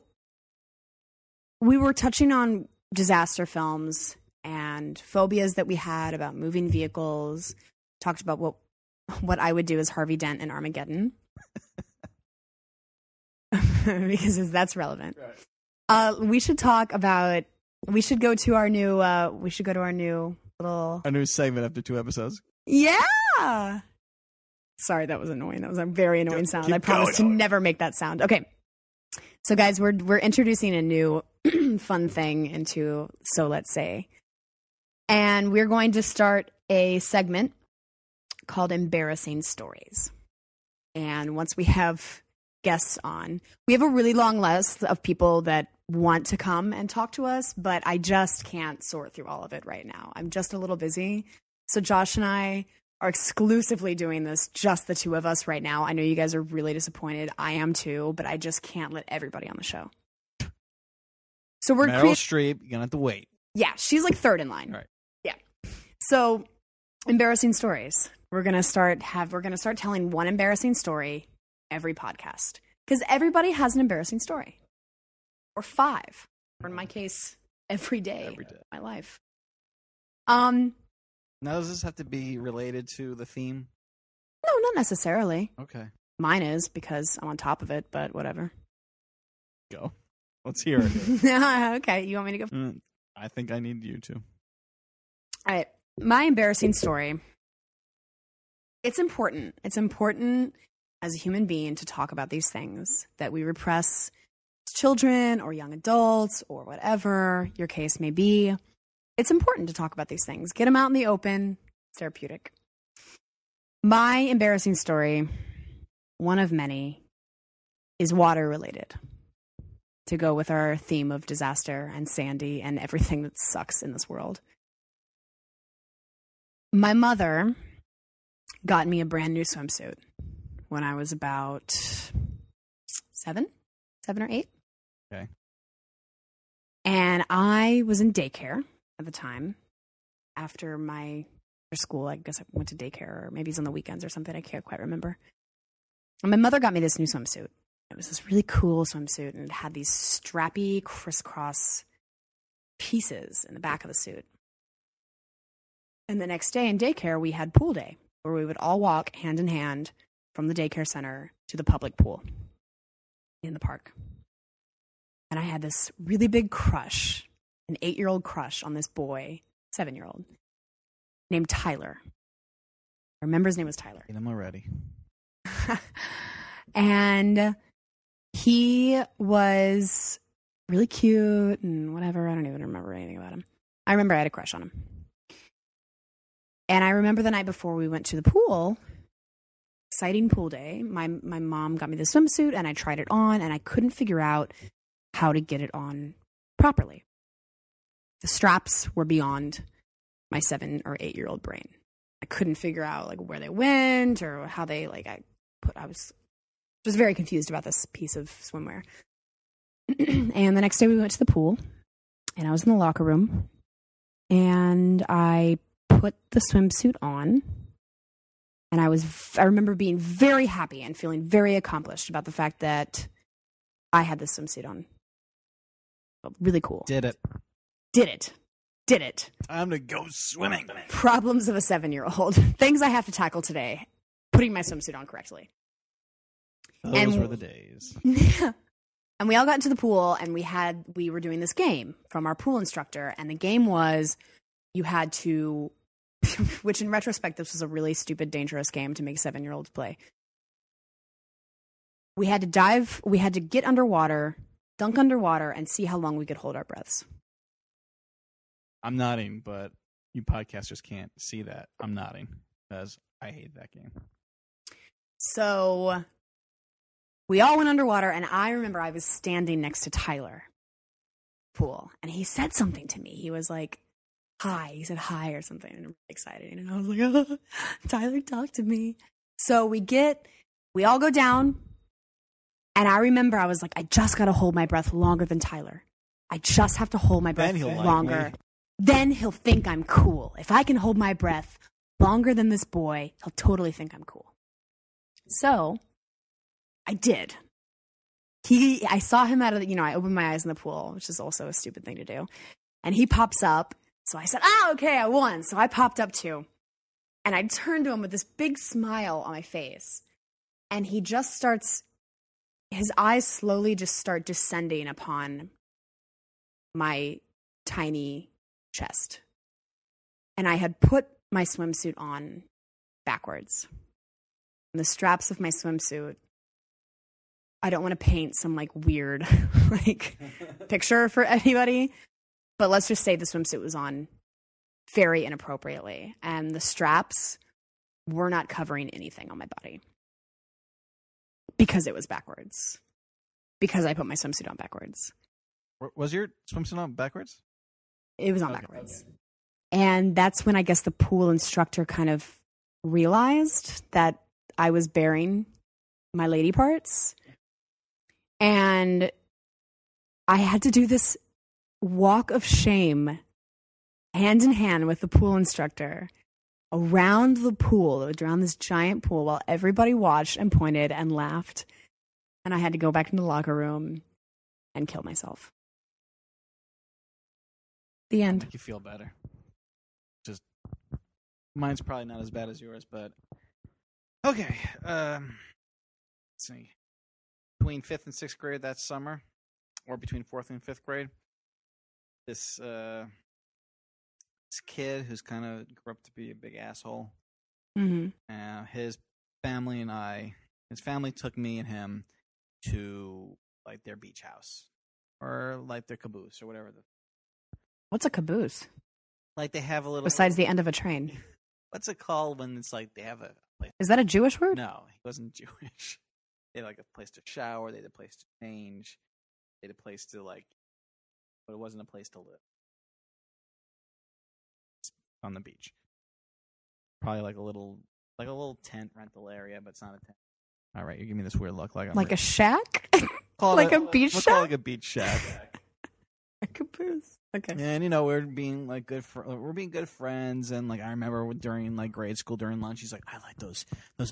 we were touching on disaster films and phobias that we had about moving vehicles. Talked about what I would do as Harvey Dent in Armageddon. Because that's relevant. Right. We should talk about. We should go to our new little. A new segment after 2 episodes. Yeah. Sorry, that was annoying. That was a very annoying sound. I promise to never make that sound. Okay. So, guys, we're introducing a new fun thing into So Let's Say, and we're going to start a segment called Embarrassing Stories. And once we have guests on, we have a really long list of people that want to come and talk to us, but I just can't sort through all of it right now. I'm just a little busy. So Josh and I are exclusively doing this, just the 2 of us right now. I know you guys are really disappointed. I am too, but I just can't let everybody on the show. So we're Meryl Streep, you're gonna have to wait. Yeah, she's like 3rd in line. Right. Yeah. So embarrassing stories. We're gonna start telling one embarrassing story every podcast, because everybody has an embarrassing story, or 5, or in my case, every day of my life. Now, does this have to be related to the theme? No, not necessarily. Okay. Mine is, because I'm on top of it, but whatever. Go. Let's hear it. Okay, you want me to go? I think I need you to. All right. My embarrassing story. It's important. It's important as a human being to talk about these things that we repress as children or young adults or whatever your case may be. It's important to talk about these things. Get them out in the open. It's therapeutic. My embarrassing story, one of many, is water related. To go with our theme of disaster and Sandy and everything that sucks in this world. My mother got me a brand new swimsuit when I was about 7 or 8. Okay. And I was in daycare at the time. After school, I guess I went to daycare, or maybe it's on the weekends or something. I can't quite remember. And my mother got me this new swimsuit. It was this really cool swimsuit, and it had these strappy crisscross pieces in the back of the suit. And the next day in daycare, we had pool day, where we would all walk hand in hand from the daycare center to the public pool in the park. And I had this really big crush, an 8-year-old crush on this boy, 7-year-old, named Tyler. I remember his name was Tyler. I'm already. And he was really cute and whatever. I don't even remember anything about him. I remember I had a crush on him. And I remember the night before we went to the pool, exciting pool day, my mom got me the swimsuit and I tried it on and I couldn't figure out how to get it on properly. The straps were beyond my 7 or 8-year-old brain. I couldn't figure out like where they went or how they I was just very confused about this piece of swimwear. And the next day we went to the pool and I was in the locker room and I put the swimsuit on and I remember being very happy and feeling very accomplished about the fact that I had this swimsuit on. Really cool. Did it. Time to go swimming. Problems of a 7-year-old. Things I have to tackle today. Putting my swimsuit on correctly. Those were the days. And we all got into the pool and we were doing this game from our pool instructor. And the game was you had to, which in retrospect, this was a really stupid, dangerous game to make 7-year-olds play. We had to get underwater, dunk underwater, and see how long we could hold our breaths. I'm nodding, but you podcasters can't see that. I'm nodding because I hate that game. So we all went underwater, and I remember I was standing next to Tyler pool, and he said something to me. He was like, hi. He said hi or something, and I'm really excited. And I was like, oh, Tyler, talk to me. So we all go down, and I remember I was like, I just got to hold my breath longer than Tyler. I just have to hold my breath longer. Like then he'll think I'm cool. If I can hold my breath longer than this boy, he'll totally think I'm cool. So I did. I saw him out of I opened my eyes in the pool, which is also a stupid thing to do. And he pops up. So I said, okay, I won. So I popped up too. And I turned to him with this big smile on my face. And he just his eyes slowly just start descending upon my tiny chest. And I had put my swimsuit on backwards. And the straps of my swimsuit, I don't want to paint some weird picture for anybody, but let's just say the swimsuit was on very inappropriately and the straps were not covering anything on my body because it was backwards. Because I put my swimsuit on backwards. Was your swimsuit on backwards? It was on backwards. Okay. And that's when I guess the pool instructor kind of realized that I was bearing my lady parts. And I had to do this walk of shame hand in hand with the pool instructor around the pool, around this giant pool, while everybody watched and pointed and laughed. And I had to go back into the locker room and kill myself. The end. Make you feel better. Just mine's probably not as bad as yours, but okay. Let's see. Between 5th and 6th grade that summer, or between 4th and 5th grade, this kid who's kind of grew up to be a big asshole. Mm-hmm. His family took me and him to their beach house or their caboose or whatever. What's a caboose? They have a little. Besides the end of a train. what's it called when it's like they have a place? Is that a Jewish word? No, he wasn't Jewish. They had like a place to shower. They had a place to change. They had a place to like, but it wasn't a place to live. It's on the beach. Probably like a little tent rental area, but it's not a tent. All right, you give me this weird look, like I'm a shack, like a beach shack, like a beach shack. A caboose. Okay. And we're being like we're being good friends, and like I remember during like grade school during lunch, he's like, I like those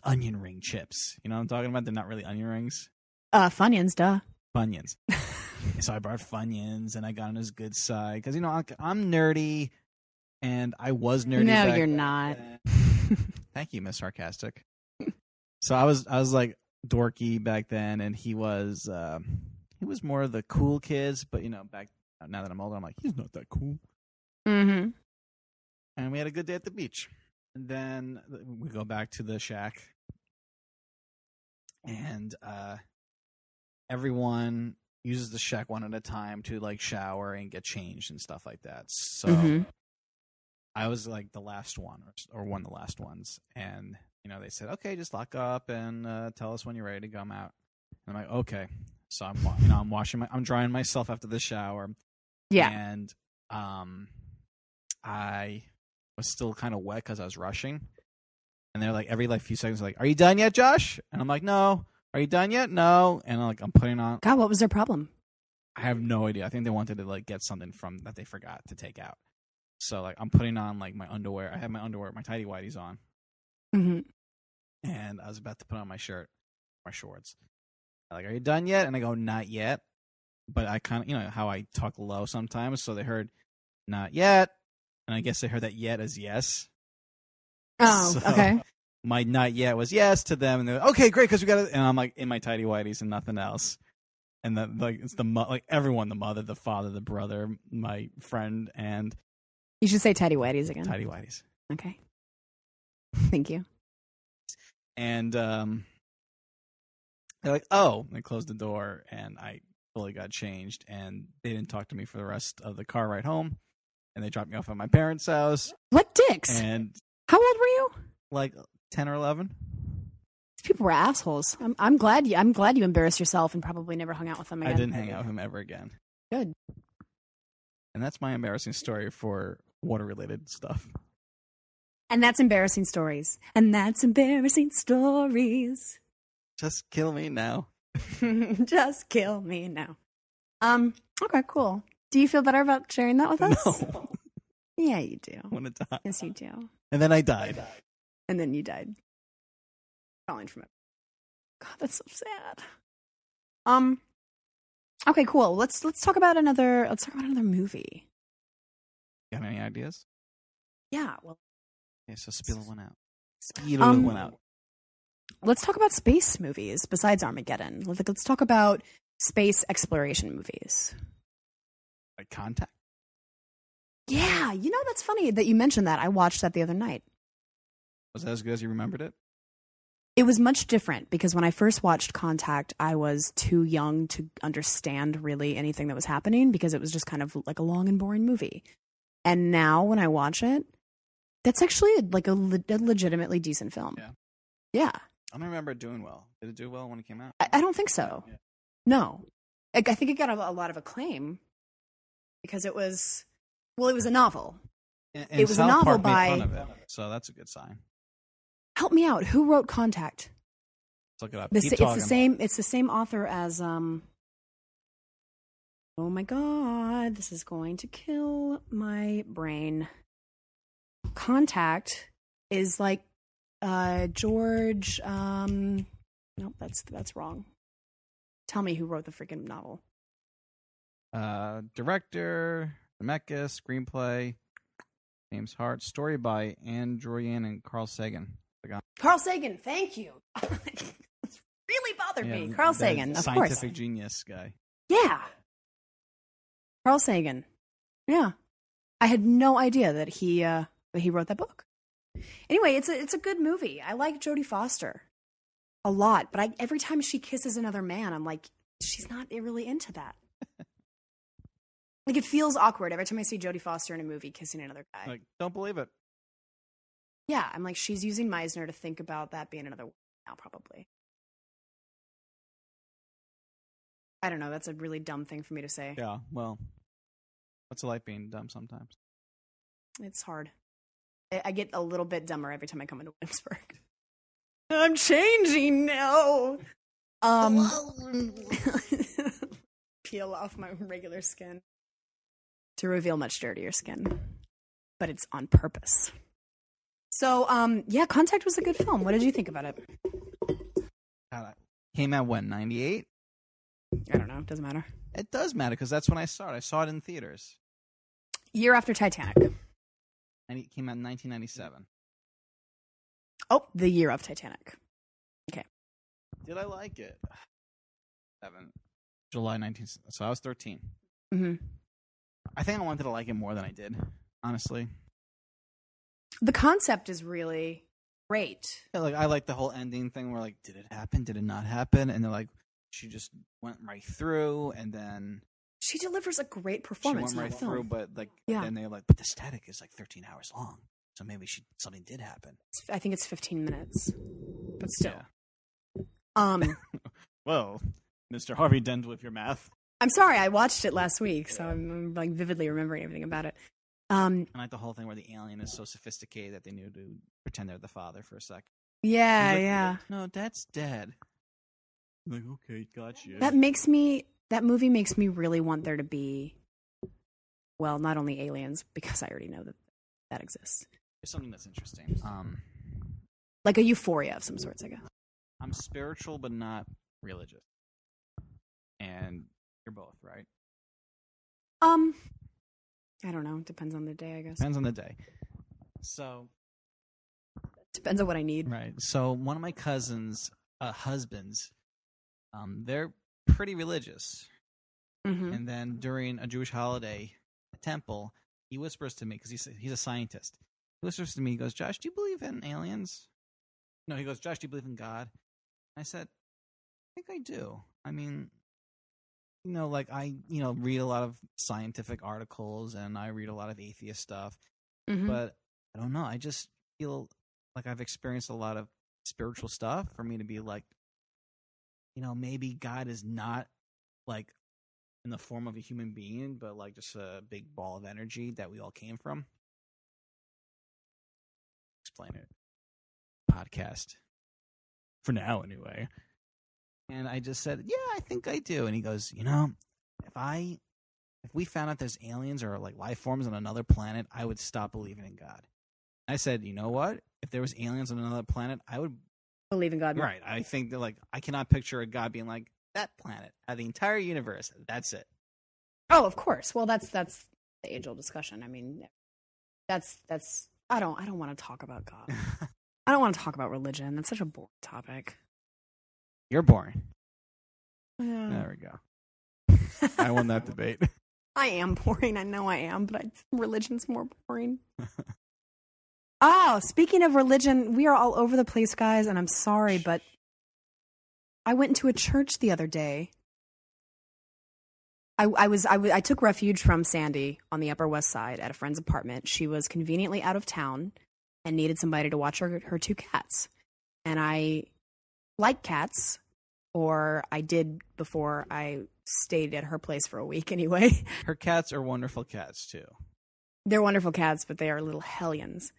onion ring chips. You know what I'm talking about? They're not really onion rings. Funyuns, duh. Funyuns. So I brought Funyuns, and I got on his good side because I'm nerdy, and I was nerdy. No, you're not. Thank you, Miss Sarcastic. So I was like dorky back then, and he was more of the cool kids, but back now that I'm older, I'm like, he's not that cool. Mm-hmm. And we had a good day at the beach. And then we go back to the shack, and everyone uses the shack one at a time to like shower and get changed and stuff like that. So I was like the last one, or one of the last ones, and they said, okay, just lock up and tell us when you're ready to come out. And I'm like, okay. So I'm drying myself after the shower. Yeah. And I was still kind of wet because I was rushing. And they're like, every like few seconds, like, are you done yet, Josh? And I'm like, no. Are you done yet? No. And I'm putting on. God, what was their problem? I have no idea. I think they wanted to like get something from that they forgot to take out. So like I'm putting on like my underwear. I have my underwear, my tighty whities on. Mm-hmm. And I was about to put on my shorts. They're like, are you done yet? And I go, not yet. But I kind of, how I talk low sometimes. So they heard, not yet. And I guess they heard that yet as yes. Oh, so okay. My not yet was yes to them. And they're like, okay, great, because we got it. And I'm like in my tighty whities and nothing else. And then like it's like everyone, the mother, the father, the brother, my friend, and you should say tighty whities again. Tighty whities. Okay. Thank you. And they're like, oh, and they closed the door, and I fully got changed, and they didn't talk to me for the rest of the car ride home, and they dropped me off at my parents' house. What dicks? And how old were you? Like 10 or 11. These people were assholes. I'm glad you embarrassed yourself and probably never hung out with them again. I didn't hang out with him ever again. Good. And that's my embarrassing story for water-related stuff. And that's embarrassing stories. And that's embarrassing stories. Just kill me now. Just kill me now. Okay, cool. Do you feel better about sharing that with us? No. Yeah, you do. I want to die. Yes, you do. And then I died. And then you died. Falling from it. God, that's so sad. Okay, cool. Let's talk about another movie. Got any ideas? Yeah, well. Okay, so spill one out. Let's talk about space movies besides Armageddon. Let's talk about space exploration movies. Like Contact? Yeah, that's funny that you mentioned that. I watched that the other night. Was that as good as you remembered it? It was much different because when I first watched Contact, I was too young to understand really anything that was happening because it was just kind of like a long and boring movie. And now when I watch it, that's actually like a legitimately decent film. Yeah. I don't remember it doing well. Did it do well when it came out? I don't think so. Yeah. No. I think it got a lot of acclaim because it was a novel. And it was South a novel Park by... made fun of it, so that's a good sign. Help me out. Who wrote Contact? Let's look it up. It's the same author as... Oh my god, this is going to kill my brain. Contact is like George... Nope, that's wrong. Tell me who wrote the freaking novel. Director, Zemeckis, screenplay, James Hart, story by Androyan and Carl Sagan. Carl Sagan, thank you. It's really bothered me. Carl Sagan, of course. Scientific genius guy. Yeah. Carl Sagan. Yeah. I had no idea that he wrote that book. Anyway, it's a good movie. I like Jodie Foster a lot, but every time she kisses another man, I'm like, she's not really into that. Like, it feels awkward every time I see Jodie Foster in a movie kissing another guy. Like, don't believe it. Yeah, I'm like, she's using Meisner to think about that being another now, probably. I don't know. That's a really dumb thing for me to say. Yeah, well, what's it like being dumb sometimes? It's hard. I get a little bit dumber every time I come into Williamsburg. I'm changing now. Peel off my regular skin to reveal much dirtier skin, but it's on purpose. So, yeah, Contact was a good film. What did you think about it? Came out when, 98? I don't know. It doesn't matter. It does matter because that's when I saw it. I saw it in theaters. Year after Titanic. And it came out in 1997. Oh, the year of Titanic. Okay. Did I like it? 7 July 19. So I was 13. Mm-hmm. I think I wanted to like it more than I did, honestly. The concept is really great. Yeah, like I like the whole ending thing where like, did it happen? Did it not happen? And they're like, she just went right through, and then she delivers a great performance. She went right through, but like, yeah. Then they're like, but the static is like 13 hours long, so maybe something did happen. I think it's 15 minutes, but still. Yeah. Well, Mr. Harvey Dent with your math. I'm sorry, I watched it last week, so I'm like vividly remembering everything about it. And like the whole thing where the alien is so sophisticated that they knew to pretend they're the father for a sec. Yeah, like, yeah. No, Dad's dead. I'm like, okay, gotcha. That movie makes me really want there to be, well, not only aliens, because I already know that exists. There's something that's interesting. Like a euphoria of some sorts, I guess. I'm spiritual, but not religious. And you're both, right? I don't know. It depends on the day, I guess. Depends on the day. So. Depends on what I need. Right. So one of my cousins' husbands, they're pretty religious. Mm-hmm. And then during a Jewish holiday, a temple, he whispers to me, because he's a scientist. He whispers to me, he goes, Josh, do you believe in aliens? No, he goes, Josh, do you believe in God? I said, I think I do. I mean, like I, read a lot of scientific articles and I read a lot of atheist stuff, but I don't know. I just feel like I've experienced a lot of spiritual stuff for me to be like, maybe God is not like in the form of a human being, but like just a big ball of energy that we all came from. Explain it. Podcast. For now, anyway. And I just said, yeah, I think I do. And he goes, if we found out there's aliens or like life forms on another planet, I would stop believing in God. I said, you know what? If there was aliens on another planet, I would believe in God. Right. I think that like I cannot picture a God being like that planet, the entire universe. That's it. Oh, of course. Well, that's the age-old discussion. I mean, that's. I don't want to talk about God. I don't want to talk about religion. That's such a boring topic. You're boring. Yeah. There we go. I won that debate. I am boring. I know I am, but religion's more boring. Oh, speaking of religion, we are all over the place, guys, and I'm sorry, but I went into a church the other day. I took refuge from Sandy on the Upper West Side at a friend's apartment. She was conveniently out of town and needed somebody to watch her two cats. And I like cats, or I did before I stayed at her place for a week anyway. Her cats are wonderful cats, too. They're wonderful cats, but they are little hellions.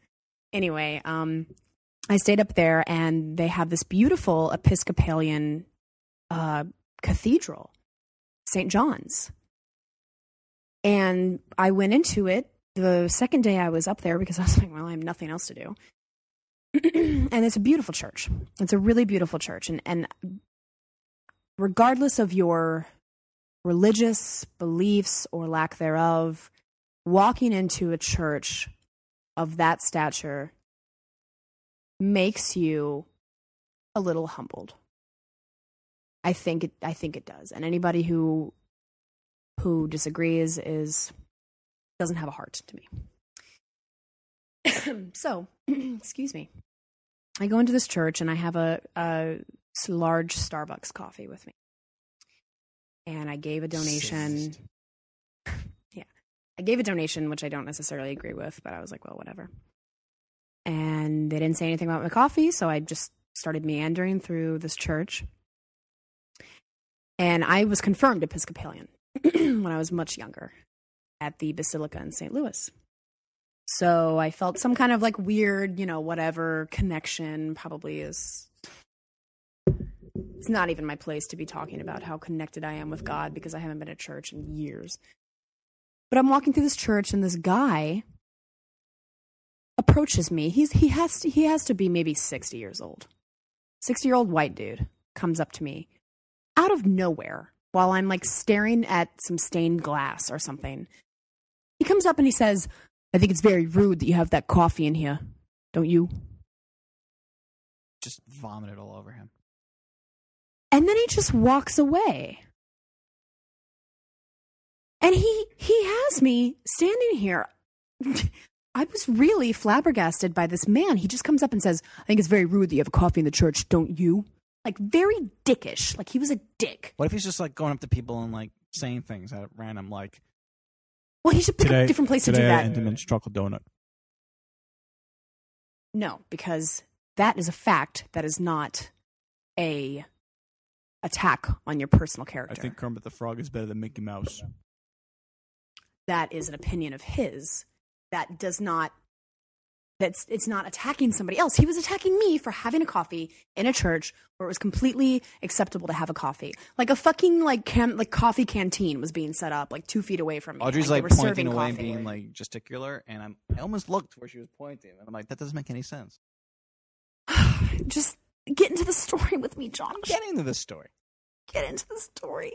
Anyway, I stayed up there, and they have this beautiful Episcopalian cathedral, St. John's. And I went into it the second day I was up there because I was like, well, I have nothing else to do. And it's a beautiful church. It's a really beautiful church. And regardless of your religious beliefs or lack thereof, walking into a church of that stature makes you a little humbled. I think it does. And anybody who disagrees doesn't have a heart to me. So, excuse me. I go into this church and I have a large Starbucks coffee with me. And I gave a donation. Yeah. I gave a donation, which I don't necessarily agree with, but I was like, well, whatever. And they didn't say anything about my coffee, so I just started meandering through this church. And I was confirmed Episcopalian when I was much younger at the Basilica in St. Louis. So I felt some kind of like weird, whatever connection. Probably is. It's not even my place to be talking about how connected I am with God because I haven't been at church in years. But I'm walking through this church and this guy approaches me. He has to be maybe 60 years old. 60-year-old white dude comes up to me out of nowhere while I'm like staring at some stained glass or something. He comes up and he says, "I think it's very rude that you have that coffee in here. Don't you?" Just vomited all over him. And then he just walks away. And he has me standing here. I was really flabbergasted by this man. He just comes up and says, "I think it's very rude that you have a coffee in the church, don't you?" Like, very dickish. Like, he was a dick. What if he's just, like, going up to people and, like, saying things at random, like... Well, he should pick a different place to do that. Today I ate chocolate donut. No, because that is a fact. That is not a attack on your personal character. I think Kermit the Frog is better than Mickey Mouse. That is an opinion of his. That does not... It's not attacking somebody else. He was attacking me for having a coffee in a church where it was completely acceptable to have a coffee. Like a fucking coffee canteen was being set up like 2 feet away from me. Audrey's like pointing away and being like gesticular, and I almost looked where she was pointing, and I'm like, that doesn't make any sense. Just get into the story with me, Josh. Get into the story. Get into the story.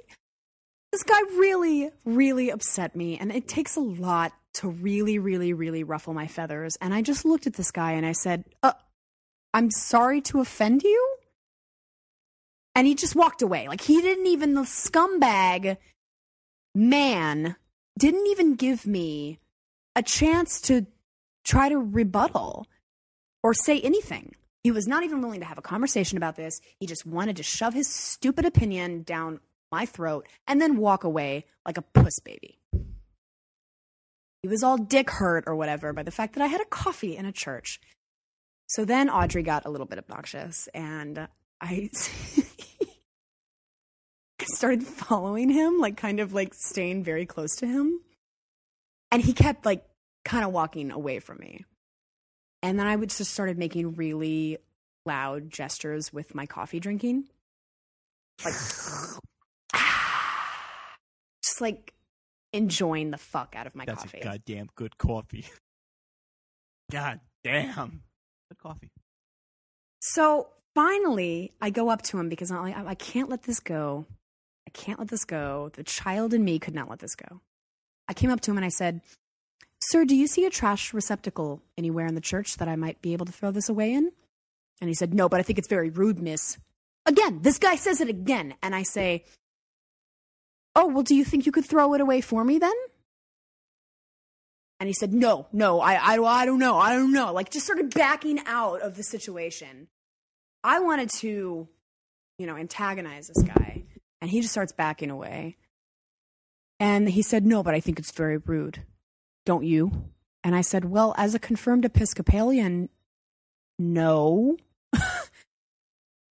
This guy really, really upset me, and it takes a lot to really, really, really ruffle my feathers. And I just looked at this guy and I said, "I'm sorry to offend you." And he just walked away. Like, he didn't even, the scumbag man didn't even give me a chance to try to rebuttal or say anything. He was not even willing to have a conversation about this. He just wanted to shove his stupid opinion down my throat and then walk away like a puss baby. He was all dick hurt or whatever by the fact that I had a coffee in a church. So then Audrey got a little bit obnoxious, and I started following him, like kind of like staying very close to him. And he kept like kind of walking away from me. And then I would just started making really loud gestures with my coffee drinking. Like, just like enjoying the fuck out of my coffee. That's a goddamn good coffee. God damn. Good coffee. So finally, I go up to him because I'm like, I can't let this go. I can't let this go. The child in me could not let this go. I came up to him and I said, "Sir, do you see a trash receptacle anywhere in the church that I might be able to throw this away in?" And he said, "No, but I think it's very rude, miss." Again, this guy says it again. And I say, "Oh, well, do you think you could throw it away for me then?" And he said, no, I don't know. Like, just started backing out of the situation. I wanted to, antagonize this guy. And he just starts backing away. And he said, "No, but I think it's very rude. Don't you?" And I said, "Well, as a confirmed Episcopalian, no."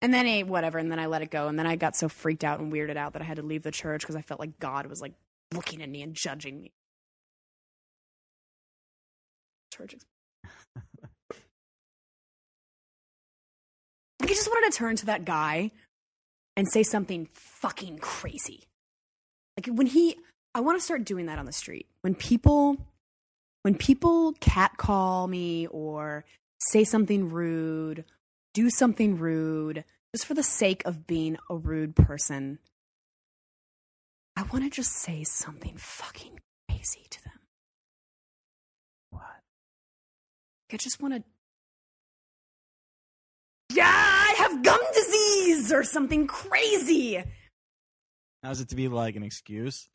And then whatever, and then I let it go. And then I got so freaked out and weirded out that I had to leave the church because I felt like God was like looking at me and judging me. Church. Like, I just wanted to turn to that guy and say something fucking crazy. Like, I want to start doing that on the street. When people catcall me or say something rude, do something rude, just for the sake of being a rude person, I want to just say something fucking crazy to them. What? I just want to... Yeah, I have gum disease or something crazy. How's it to be like an excuse?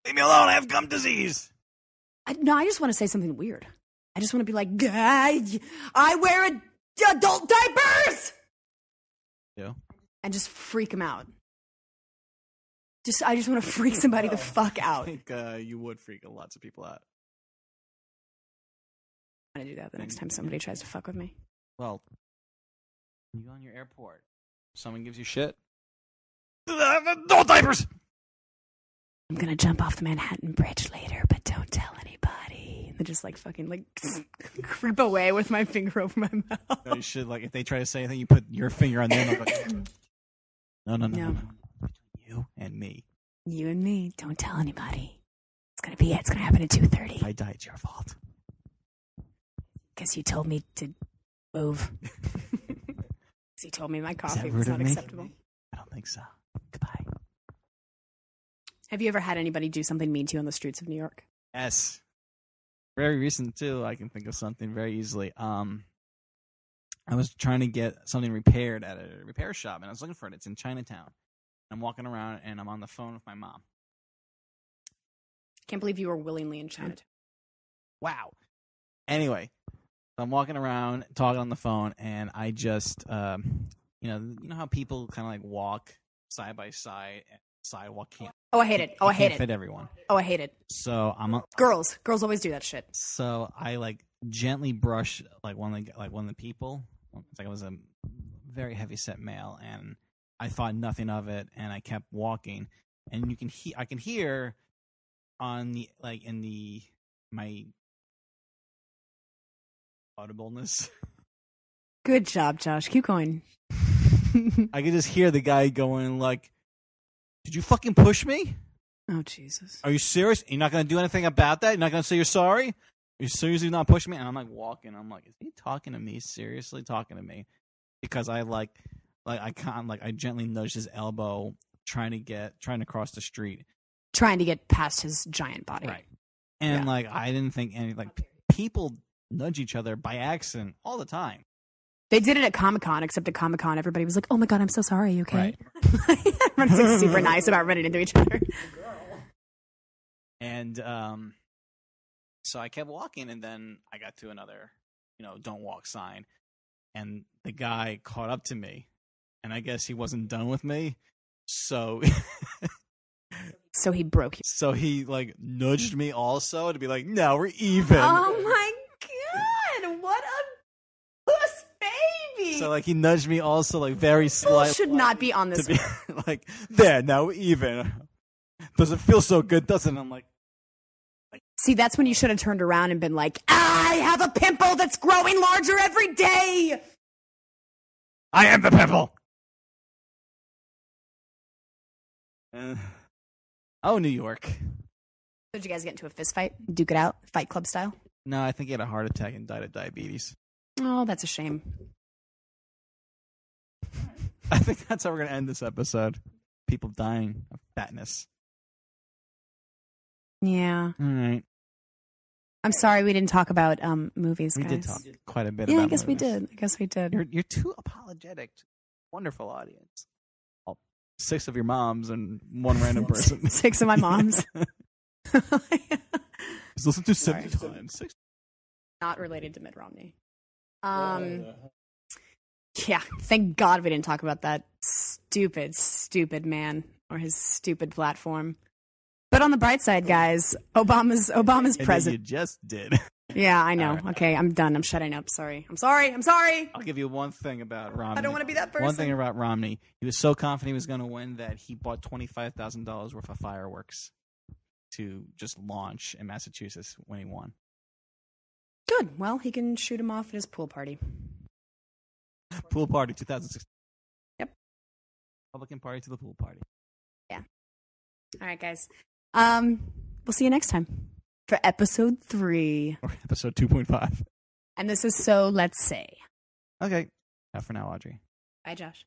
Leave me alone, I have gum disease. I just want to say something weird. I just want to be like, I wear adult diapers! Yeah. And just freak them out. I just want to freak somebody the fuck out. I think you would freak lots of people out. I'm gonna do that the next time somebody tries to fuck with me. Well, you go on your airport. Someone gives you shit. No diapers. I'm gonna jump off the Manhattan Bridge later, but don't tell anybody. And just like fucking like creep away with my finger over my mouth. No, you should, like, if they try to say anything, you put your finger on them. Like, no. You and me. You and me. Don't tell anybody. It's gonna be it. It's gonna happen at 2:30. If I die, it's your fault. Guess you told me to move. He told me my coffee was not acceptable. I don't think so. Goodbye. Have you ever had anybody do something mean to you on the streets of New York? Yes. Very recent, too. I can think of something very easily. I was trying to get something repaired at a repair shop, and I was looking for it. It's in Chinatown. I'm walking around, and I'm on the phone with my mom. Can't believe you were willingly in Chinatown. Wow. Anyway, I'm walking around, talking on the phone, and I just, you know how people kind of like walk side by side, sidewalk can't. Oh, I hate it. Oh, I hate it. Fit everyone. Oh, I hate it. So girls always do that shit. So I like gently brush like one of the people. It's like it was a very heavy set male, and I thought nothing of it, and I kept walking, and I can hear on the like in the my audibleness. Good job, Josh. Keep going. I could just hear the guy going like, "Did you fucking push me? Oh, Jesus. Are you serious? You're not going to do anything about that? You're not going to say you're sorry? You're seriously not pushing me?" And I'm like walking. I'm like, is he talking to me? Seriously talking to me? Because I I gently nudged his elbow trying to cross the street. Trying to get past his giant body. Right. And I didn't think people nudge each other by accident all the time. They did it at Comic-Con, except at Comic-Con, everybody was like, "Oh my God, I'm so sorry. You okay?" Right. Everyone's like super nice about running into each other. And so I kept walking, and then I got to another, don't walk sign. And the guy caught up to me, and I guess he wasn't done with me. So So he broke you. So he nudged me also to be like, "No, we're even." Oh my God, what a puss baby. So he nudged me also very slightly. Should not be on this. To be there, now we're even. Doesn't feel so good, doesn't it? I'm like. See, that's when you should have turned around and been like, "I have a pimple that's growing larger every day." I am the pimple. New York. Did you guys get into a fist fight? Duke it out? Fight Club style? No, I think he had a heart attack and died of diabetes. Oh, that's a shame. I think that's how we're going to end this episode. People dying of fatness. Yeah. All right. I'm sorry we didn't talk about movies, guys. We did talk quite a bit about movies. I guess we did. You're too apologetic. Wonderful audience. All 6 of your moms and one random person. 6 of my moms. Just listen to 70 times. 6. Not related to Mitt Romney. Yeah, thank God we didn't talk about that stupid man or his stupid platform. But on the bright side, guys, Obama's president. You just did. Yeah, I know. Right. Okay, I'm done. I'm shutting up. Sorry. I'm sorry. I'll give you one thing about Romney. I don't want to be that person. One thing about Romney. He was so confident he was going to win that he bought $25,000 worth of fireworks to just launch in Massachusetts when he won. Good. Well, he can shoot him off at his pool party. Pool party 2016. Yep. Republican party to the pool party. Yeah. All right, guys. We'll see you next time for episode 3. Or episode 2.5. And this is So Let's Say. Okay. Bye for now, Audrey. Bye, Josh.